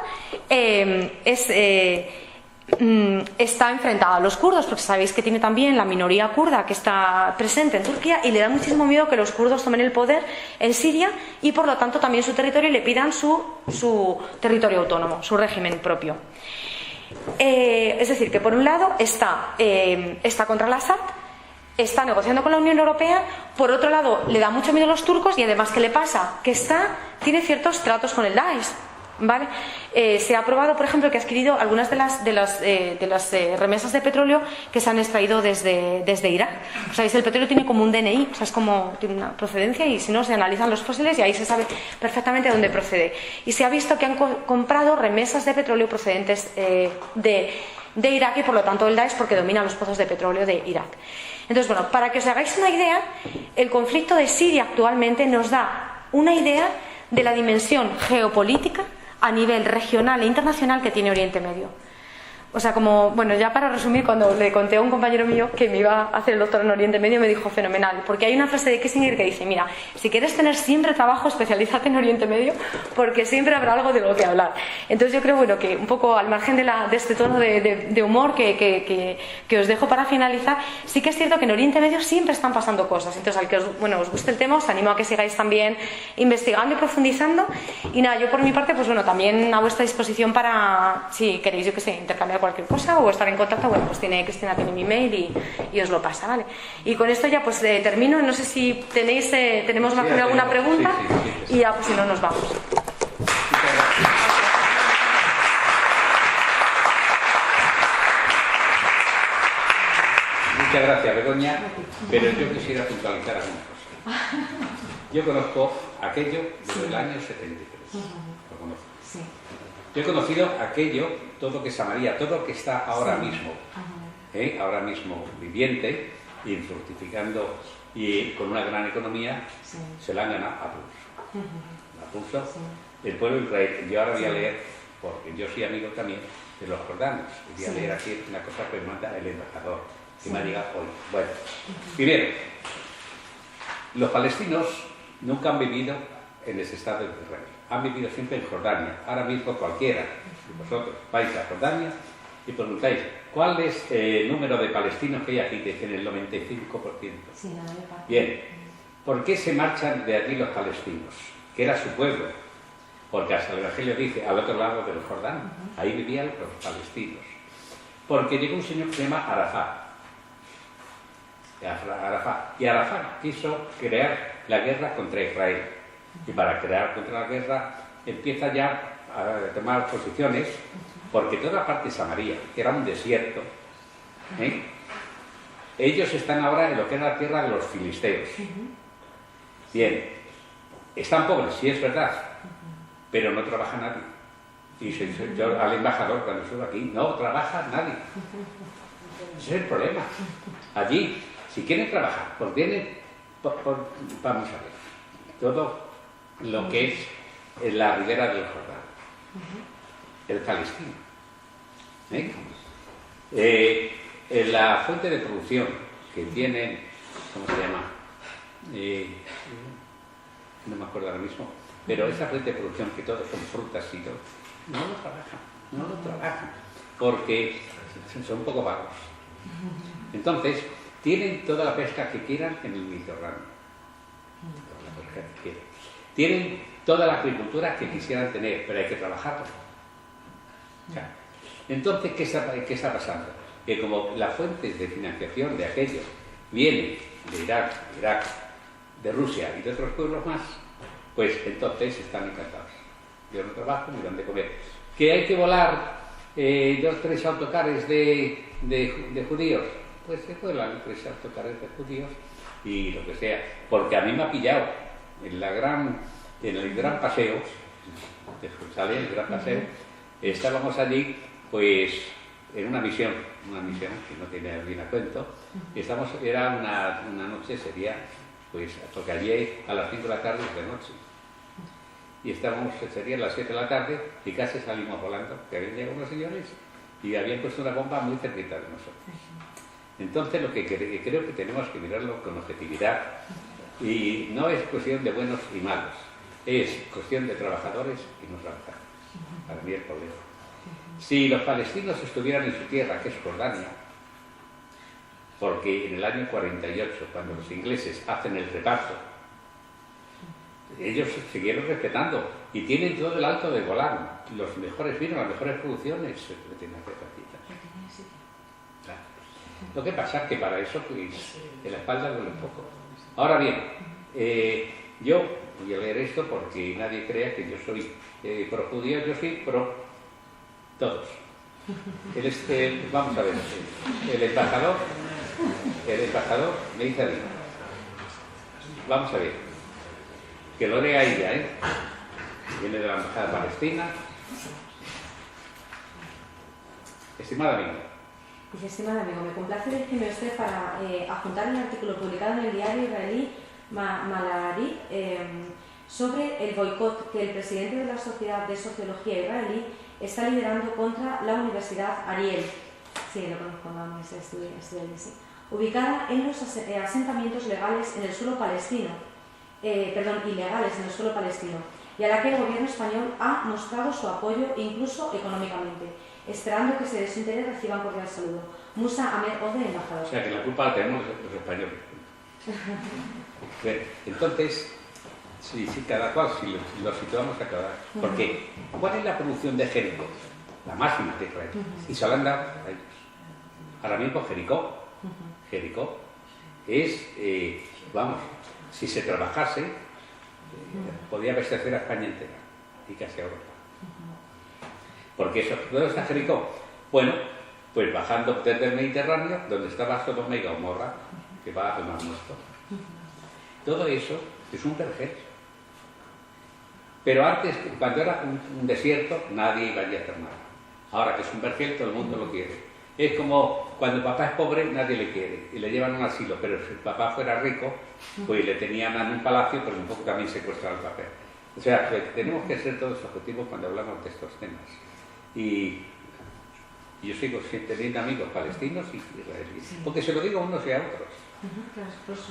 está enfrentada a los kurdos, porque sabéis que tiene también la minoría kurda que está presente en Turquía y le da muchísimo miedo que los kurdos tomen el poder en Siria y por lo tanto también su territorio y le pidan su territorio autónomo, su régimen propio. Es decir, que por un lado está contra Al-Assad, está negociando con la Unión Europea, por otro lado le da mucho miedo a los turcos y además, ¿qué le pasa? Que tiene ciertos tratos con el Daesh, ¿vale? Se ha aprobado, por ejemplo, que ha adquirido algunas de las remesas de petróleo que se han extraído desde Irak. O sea, el petróleo tiene como un DNI, o sea, es como tiene una procedencia y si no se analizan los fósiles y ahí se sabe perfectamente de dónde procede. Y se ha visto que han comprado remesas de petróleo procedentes de Irak y por lo tanto el Daesh porque domina los pozos de petróleo de Irak. Entonces, bueno, para que os hagáis una idea, el conflicto de Siria actualmente nos da una idea de la dimensión geopolítica a nivel regional e internacional que tiene Oriente Medio. O sea, ya para resumir, cuando le conté a un compañero mío que me iba a hacer el doctorado en Oriente Medio, me dijo fenomenal, porque hay una frase de Kissinger que dice, mira, si quieres tener siempre trabajo, especialízate en Oriente Medio, porque siempre habrá algo de lo que hablar. Entonces yo creo, que un poco al margen de este tono de humor que os dejo para finalizar, sí que es cierto que en Oriente Medio siempre están pasando cosas. Entonces, al que os guste el tema, os animo a que sigáis también investigando y profundizando. Y nada, yo por mi parte, también a vuestra disposición para, si queréis, intercambiar cualquier cosa o estar en contacto, bueno, pues Cristina tiene mi mail y os lo pasa, ¿vale? Y con esto ya pues termino, no sé si tenemos más alguna pregunta y ya pues si no nos vamos. Muchas gracias, Begoña, pero yo quisiera puntualizar algunas cosas. Yo conozco aquello desde el año 73, lo conozco. Yo he conocido aquello, todo que es Samaría, todo que está ahora mismo, viviente y fructificando y con una gran economía, se la han ganado a pulso. A pulso. El pueblo de Israel. Yo ahora voy a leer, porque yo soy amigo también de los jordanos, y voy a leer aquí una cosa que me manda el embajador, que me ha llegado hoy. Bueno, primero, los palestinos nunca han vivido en ese estado de Israel. Han vivido siempre en Jordania. Ahora mismo cualquiera de vosotros vais a Jordania y preguntáis, ¿cuál es el número de palestinos que hay aquí? Te dicen el 95%. Sí, bien, ¿por qué se marchan de allí los palestinos? Que era su pueblo. Porque hasta el Evangelio dice, al otro lado del Jordán, ahí vivían los palestinos. Porque llegó un señor que se llama Arafat. Y Arafat quiso crear la guerra contra Israel. Y para crear contra la guerra empieza ya a tomar posiciones, porque toda la parte de Samaria, que era un desierto, ellos están ahora en lo que era la tierra de los filisteos. Bien, están pobres, sí es verdad, pero no trabaja nadie. Y yo al embajador cuando estuve aquí, no trabaja nadie. Ese es el problema. Allí, si quieren trabajar, pues vienen, vamos a ver, todo lo que es la ribera del Jordán, el palestino. La fuente de producción que tienen, ¿cómo se llama? No me acuerdo ahora mismo, pero esa fuente de producción que todos son frutas y todo, no lo trabajan, porque son un poco vagos. Entonces, tienen toda la pesca que quieran en el Mediterráneo. Toda la pesca que quieran. Tienen toda la agricultura que quisieran tener, pero hay que trabajarla. Entonces, ¿qué está pasando? Que como las fuentes de financiación de aquello vienen de Irak, de Rusia y de otros pueblos más, pues entonces están encantados. Yo no trabajo, me dan de comer. ¿Que hay que volar 2 o 3 autocares de judíos? Pues se vuelan 3 autocares de judíos y lo que sea. Porque a mí me ha pillado en el gran paseo de Jerusalén, el gran paseo, estábamos allí pues en una misión que no tiene bien a cuento, era una noche, sería pues porque allí a las 5 de la tarde es de noche y sería a las 7 de la tarde y casi salimos volando, que habían llegado unos señores y habían puesto una bomba muy cerquita de nosotros. Entonces lo que creo que tenemos que mirarlo con objetividad. Y no es cuestión de buenos y malos, es cuestión de trabajadores y no trabajadores. Para mí el problema. Si los palestinos estuvieran en su tierra, que es Jordania, porque en el año 48, cuando los ingleses hacen el reparto, ellos siguieron respetando y tienen todo el alto de Golán, los mejores vinos, las mejores producciones. Claro. Lo que pasa es que para eso, pues, en la espalda duele un poco. Ahora bien, yo voy a leer esto porque nadie crea que yo soy pro judío, yo soy pro todos. Vamos a ver, el embajador me dice a mí, vamos a ver, que lo lea ella, viene de la embajada palestina. Estimada amiga. Dice, estimada amigo, me complace decirme usted para adjuntar un artículo publicado en el diario israelí Malaari sobre el boicot que el presidente de la Sociedad de Sociología Israelí está liderando contra la Universidad Ariel, sí, lo conozco, no es estudiante, sí, ubicada en los asentamientos legales en el suelo palestino, ilegales en el suelo palestino, y a la que el gobierno español ha mostrado su apoyo incluso económicamente, esperando que se desintegre reciban cordial saludo. Musa Ahmed Ode, embajador. O sea que la culpa la tenemos los españoles. Bien, entonces, sí, cada cual, si lo situamos a cada. ¿Por qué? ¿Cuál es la producción de Jericó? la máxima de Israel. Y se la han dado a ellos. Ahora mismo Jericó es, vamos, si se trabajase, podía abastecer a España entera y casi a Europa. Porque eso, ¿dónde está Jericó? Bueno, pues bajando desde el Mediterráneo, donde estaba Sodoma y Gomorra, que va al Mar Muerto. Todo eso es un vergel. Pero antes, cuando era un desierto, nadie iba allí a hacer nada. Ahora que es un vergel, todo el mundo lo quiere. Es como cuando el papá es pobre, nadie le quiere y le llevan a un asilo, pero si el papá fuera rico, pues le tenían en un palacio, pero un poco también secuestrar el papel. O sea, que tenemos que ser todos objetivos cuando hablamos de estos temas. Y yo sigo teniendo amigos palestinos y israelíes, porque se lo digo a unos y a otros.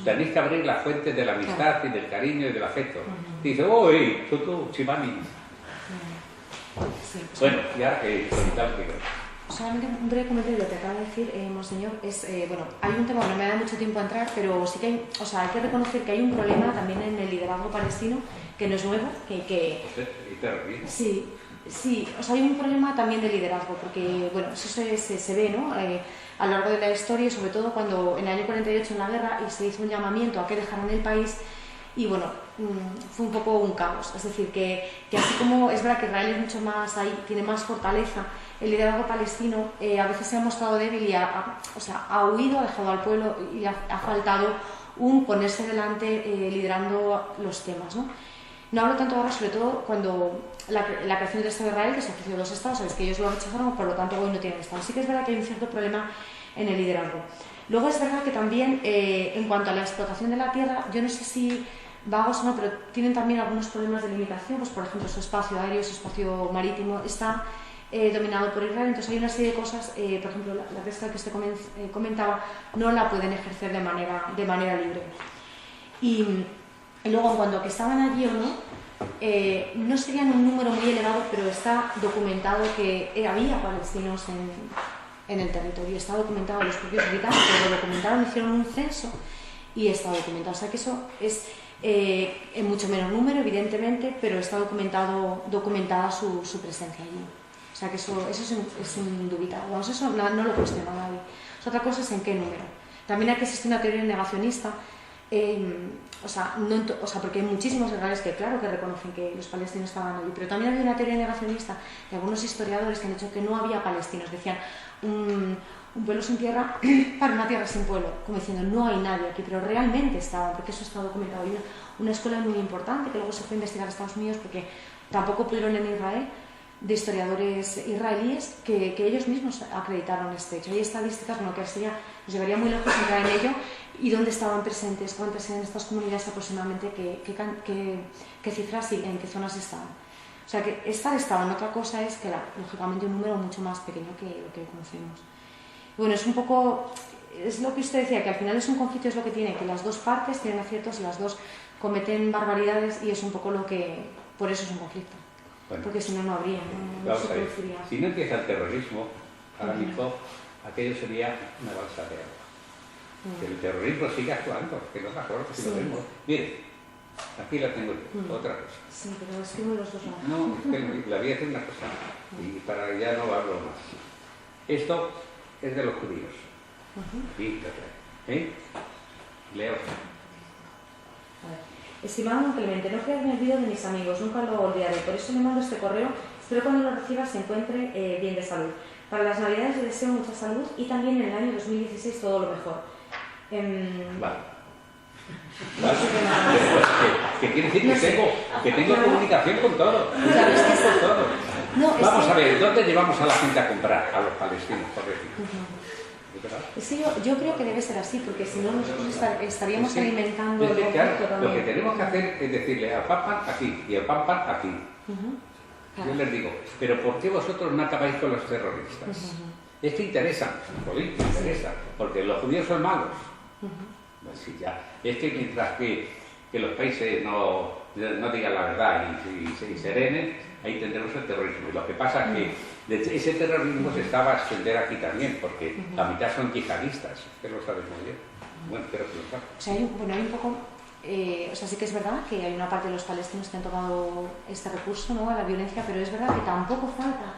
Tenéis que abrir las fuentes de la amistad y del cariño y del afecto. Dice, uy, tú, chimani. Bueno, ya que solamente un breve comentario de lo que acaba de decir, monseñor, es, bueno, hay un tema, no me da mucho tiempo a entrar, pero sí que hay, o sea, hay que reconocer que hay un problema también en el liderazgo palestino, que no es nuevo, sí, sí, o sea, hay un problema también de liderazgo, porque, bueno, eso se ve, ¿no?, a lo largo de la historia, y sobre todo cuando en el año 48 en la guerra y se hizo un llamamiento a que dejaran el país, y bueno, fue un poco un caos. Es decir, que así como es verdad que Israel es mucho más ahí, tiene más fortaleza, el liderazgo palestino a veces se ha mostrado débil y o sea, ha huido, ha dejado al pueblo y ha faltado un ponerse delante liderando los temas, ¿no? No hablo tanto ahora, sobre todo cuando la creación del Estado de Israel, que se ofreció 2 estados, sabes que ellos lo rechazaron, por lo tanto hoy no tienen Estado. Sí que es verdad que hay un cierto problema en el liderazgo. Luego es verdad que también en cuanto a la explotación de la tierra, yo no sé si vagos o no, pero tienen también algunos problemas de limitación, pues por ejemplo su espacio aéreo, su espacio marítimo está dominado por Israel, entonces hay una serie de cosas, por ejemplo la pesca que usted comentaba, no la pueden ejercer de manera libre. Y luego en cuanto a que estaban allí o no, no serían un número muy elevado, pero está documentado que había palestinos en el territorio, está documentado, los propios británicos lo documentaron, hicieron un censo y está documentado, o sea que eso es en mucho menos número, evidentemente, pero está documentada su presencia allí. O sea que eso es indubitable. Vamos, eso no lo cuestiona nadie. Otra cosa es en qué número. También hay que existir una teoría negacionista, porque hay muchísimos israelíes que claro que reconocen que los palestinos estaban allí, pero también hay una teoría negacionista de algunos historiadores que han dicho que no había palestinos. Decían un pueblo sin tierra para una tierra sin pueblo, como diciendo no hay nadie aquí, pero realmente estaban, porque eso está documentado. Hay una escuela muy importante que luego se fue a investigar a Estados Unidos porque tampoco pudieron en Israel, de historiadores israelíes que ellos mismos acreditaron este hecho. Hay estadísticas, bueno, que así ya nos llevaría muy lejos entrar en ello, y dónde estaban presentes, cuántas eran estas comunidades aproximadamente, qué cifras y en qué zonas estaban. O sea que estaban. Otra cosa es que lógicamente un número mucho más pequeño que lo que conocemos. Bueno, es un poco, es lo que usted decía, que al final es un conflicto, es lo que tiene, que las dos partes tienen aciertos y las dos cometen barbaridades, y es un poco lo que, por eso es un conflicto. Bueno, porque si no, no habría. Vamos a ver, si no empieza el terrorismo, ahora mismo aquello sería una balsa de agua. Que el terrorismo sigue actuando, que no es mejor, que lo vemos. Mire, aquí la tengo yo, otra cosa. Sí, pero es que uno de los dos no. No, es que la voy a hacer una cosa, y para ya no hablo más. Esto es de los judíos. Leo. Estimado Clemente, no quedes en el olvido de mis amigos, nunca lo olvidaré. Por eso le mando este correo. Espero cuando lo reciba se encuentre bien de salud. Para las Navidades le deseo mucha salud y también en el año 2016 todo lo mejor. Vale. ¿Qué quiere decir? Que tengo comunicación con todo. Vamos a ver, ¿dónde llevamos a la gente a comprar? A los palestinos, por decir. Es que yo creo que debe ser así, porque si no nosotros estaríamos alimentando el conflicto también. Lo que tenemos que hacer es decirle al pan aquí y al pan aquí. Yo les digo, pero ¿por qué vosotros no acabáis con los terroristas? Es que interesan, interesa, porque los judíos son malos. Pues sí, ya. Es que mientras que los países no digan la verdad y se serenen, ahí tendremos el terrorismo. Y lo que pasa es que ese terrorismo se está a extender aquí también, porque la mitad son yihadistas, que lo sabes muy bien. Bueno, espero que lo sabes. O sea, hay un poco... o sea, sí que es verdad que hay una parte de los palestinos que han tomado este recurso, ¿no?, a la violencia, pero es verdad que tampoco falta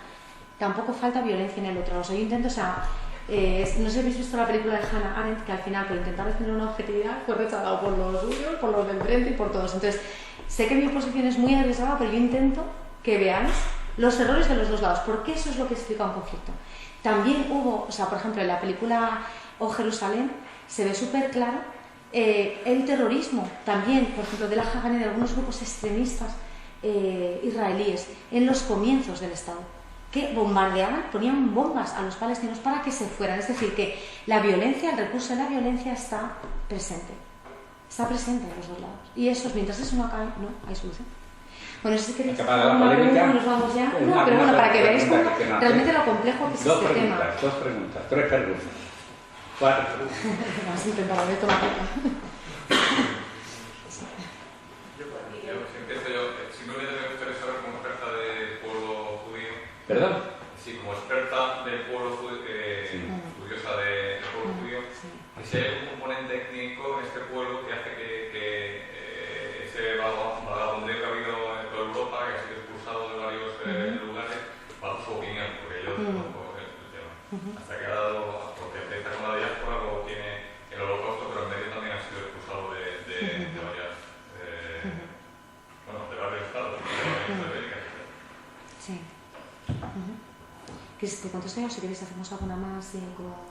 tampoco falta violencia en el otro. O sea, yo intento, o sea, no sé si habéis visto la película de Hannah Arendt, que al final, por intentar defender una objetividad, fue rechazado por los suyos, por los del frente y por todos. Entonces, sé que mi posición es muy arriesgada, pero yo intento que veáis los errores de los dos lados, porque eso es lo que explica un conflicto. También hubo, o sea, por ejemplo, en la película O Jerusalén se ve súper claro el terrorismo también, por ejemplo, de la Haganah y de algunos grupos extremistas israelíes en los comienzos del Estado, que bombardeaban, ponían bombas a los palestinos para que se fueran. Es decir, que la violencia, el recurso de la violencia está presente en los dos lados. Y eso, mientras eso no acabe, no hay solución. Bueno, si queréis hacer una pregunta, nos vamos ya. No, pero bueno, para que veáis cómo realmente lo complejo que es este tema. Dos preguntas, tres preguntas. Cuatro. Vas a intentar ver, toma nota. Simplemente me gustaría saber, como experta del pueblo judío. ¿Perdón? Sí, como experta del pueblo judío, estudiosa del pueblo judío, si hay algún componente étnico en este pueblo que hace que ese vagabundeo que ha habido en toda Europa, que ha sido expulsado de varios lugares, bajo su opinión, porque yo no conozco el tema. Hasta que ha dado, porque empieza con la diáspora, luego tiene el holocausto, pero en medio también ha sido expulsado de varias. Bueno, de varios estados, de América. Sí. ¿Quieres que te contesto ya o si queréis hacemos alguna más? ¿Cómo?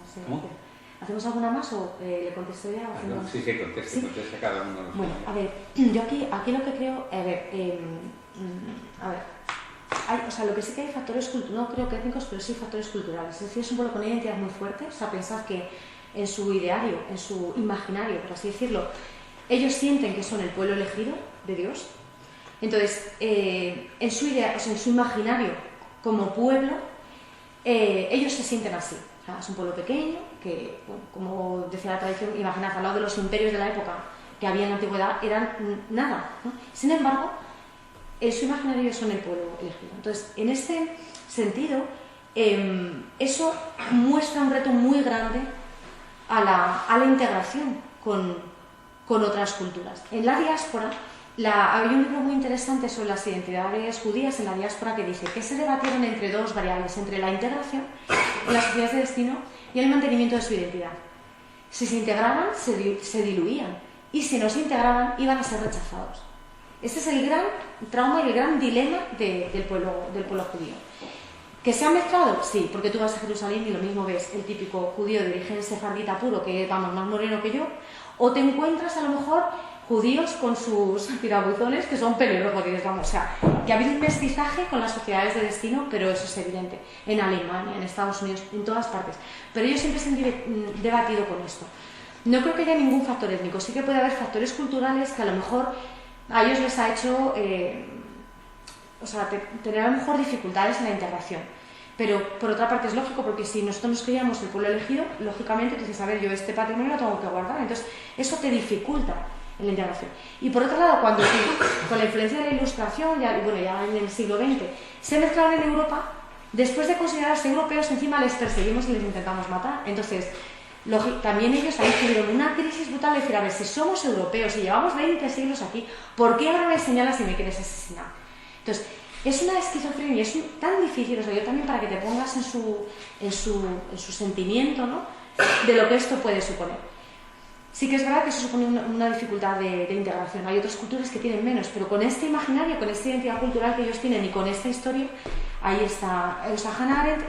¿Hacemos alguna más o le contesto ya? Sí, conteste cada uno. Bueno, a ver, yo aquí lo que creo, o sea, lo que sí que hay factores culturales, no creo que étnicos, pero sí factores culturales. Es decir, es un pueblo con una identidad muy fuerte, o sea, pensad que en su ideario, en su imaginario, por así decirlo, ellos sienten que son el pueblo elegido de Dios. Entonces, en su idea, o sea, en su imaginario como pueblo, ellos se sienten así. O sea, es un pueblo pequeño que, bueno, como decía la tradición, imaginad, al lado de los imperios de la época que había en la antigüedad, eran nada, ¿no? Sin embargo, en su imaginario son el pueblo elegido. Entonces, en este sentido, eso muestra un reto muy grande a la integración con otras culturas. En la diáspora, hay un libro muy interesante sobre las identidades judías en la diáspora que dice que se debatieron entre dos variables, entre la integración en las sociedades de destino y el mantenimiento de su identidad. Si se integraban, se diluían, y si no se integraban, iban a ser rechazados. Este es el gran trauma y el gran dilema del pueblo judío. ¿Que se han mezclado? Sí, porque tú vas a Jerusalén y lo mismo ves el típico judío de origen sefardita puro, que vamos, más moreno que yo, o te encuentras a lo mejor judíos con sus tirabuzones que son pelirrojos, vamos, o sea, que ha habido un mestizaje con las sociedades de destino, pero eso es evidente, en Alemania, en Estados Unidos, en todas partes. Pero ellos siempre se han debatido con esto. No creo que haya ningún factor étnico, sí que puede haber factores culturales que a lo mejor a ellos les ha hecho tener a lo mejor dificultades en la integración. Pero por otra parte es lógico, porque si nosotros nos creíamos el pueblo elegido, lógicamente tú dices, a ver, yo este patrimonio lo tengo que guardar, entonces eso te dificulta en la integración. Y por otro lado, cuando con la influencia de la Ilustración, ya en el siglo XX, se mezclaron en Europa, después de considerarse europeos, encima les perseguimos y les intentamos matar. Entonces, también ellos han tenido una crisis brutal de decir, a ver, si somos europeos y llevamos 20 siglos aquí, ¿por qué ahora me señalas y me quieres asesinar? Entonces, es una esquizofrenia, es tan difícil, o sea, yo también para que te pongas en su sentimiento, ¿no?, de lo que esto puede suponer. Sí que es verdad que eso supone una dificultad de integración. Hay otras culturas que tienen menos, pero con este imaginario, con esta identidad cultural que ellos tienen y con esta historia, ahí está. O sea, Hannah Arendt,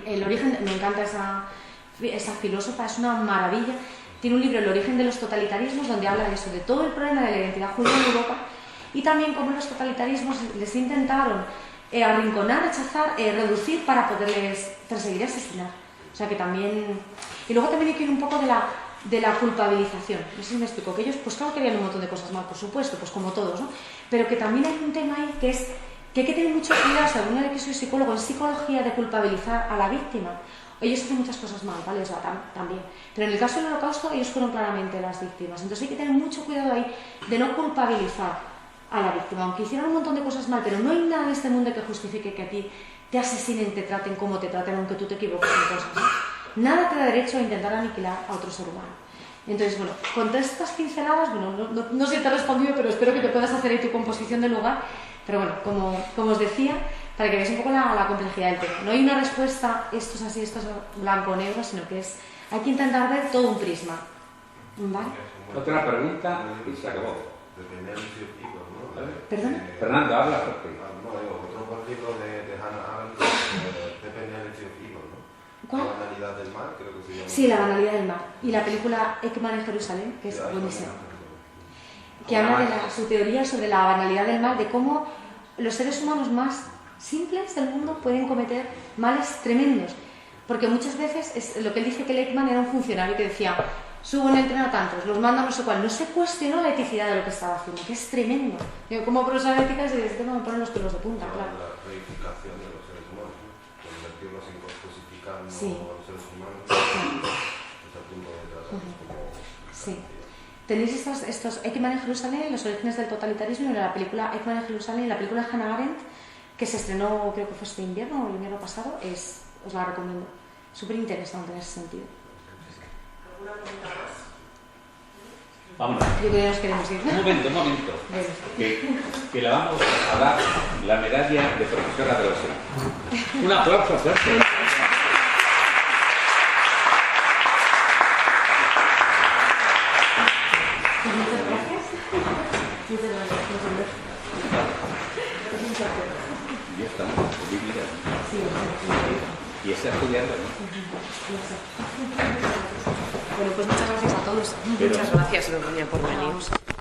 el origen, me encanta esa filósofa, es una maravilla. Tiene un libro, El origen de los totalitarismos, donde habla de eso, de todo el problema de la identidad judía en Europa, y también cómo los totalitarismos les intentaron arrinconar, rechazar, reducir para poderles perseguir y asesinar. O sea que también... Y luego también hay que ir un poco de la culpabilización. No sé si me explico, que ellos pues claro querían un montón de cosas mal, por supuesto, pues como todos, ¿no? Pero que también hay un tema ahí que es que hay que tener mucho cuidado, si alguna vez que soy psicólogo, en psicología, de culpabilizar a la víctima. Ellos hacen muchas cosas mal, ¿vale? O sea, también. Pero en el caso del Holocausto, ellos fueron claramente las víctimas. Entonces hay que tener mucho cuidado ahí de no culpabilizar a la víctima, aunque hicieran un montón de cosas mal, pero no hay nada en este mundo que justifique que a ti te asesinen, te traten como te traten, aunque tú te equivoques en cosas, ¿no? Nada te da derecho a intentar aniquilar a otro ser humano. Entonces, bueno, con todas estas pinceladas, bueno, no sé si te he respondido, pero espero que te puedas hacer ahí tu composición del lugar. Pero bueno, como os decía, para que veáis un poco la complejidad del tema. No hay una respuesta, esto es así, esto es blanco o negro, sino que hay que intentar ver todo un prisma. ¿Vale? Otra pregunta y se acabó. ¿Perdón? Fernando, habla fuerte. Otro capítulo de Hannah Arendt, Dependency of Evil, ¿no? ¿Cuál? La banalidad del mal, creo que se llama. Sí, La banalidad del mal. Y la película Ekman en Jerusalén, que es buenísima. Que habla de su teoría sobre la banalidad del mal, de cómo los seres humanos más simples del mundo pueden cometer males tremendos. Porque muchas veces, es lo que él dice, que Ekman era un funcionario que decía: subo en el tren a tantos, los mando a no sé cuál. No se cuestionó la eticidad de lo que estaba haciendo, que es tremendo. Yo como profesora de ética, este tema me ponen los pelos de punta, claro. La reificación de los seres humanos, ¿no? Convertirlos en cosificando Sí. a los seres humanos, es el punto de tratarlos como... Sí. Tenéis estos Ekman en Jerusalén, los orígenes del totalitarismo, y la película Ekman en Jerusalén, y la película Hannah Arendt, que se estrenó, creo que fue este invierno o el invierno pasado, os la recomiendo. Súper interesante en ese sentido. ¿Alguna pregunta más? Vámonos. Yo creo que nos queremos ir. Un momento. Que la vamos a dar la medalla de profesora de los años. Un aplauso fuerte. Muchas gracias. Muchas gracias. Ya estamos. Sí, Y está estudiando, ¿no? bueno, pues muchas gracias a todos. Muchas gracias, Begoña, por venir.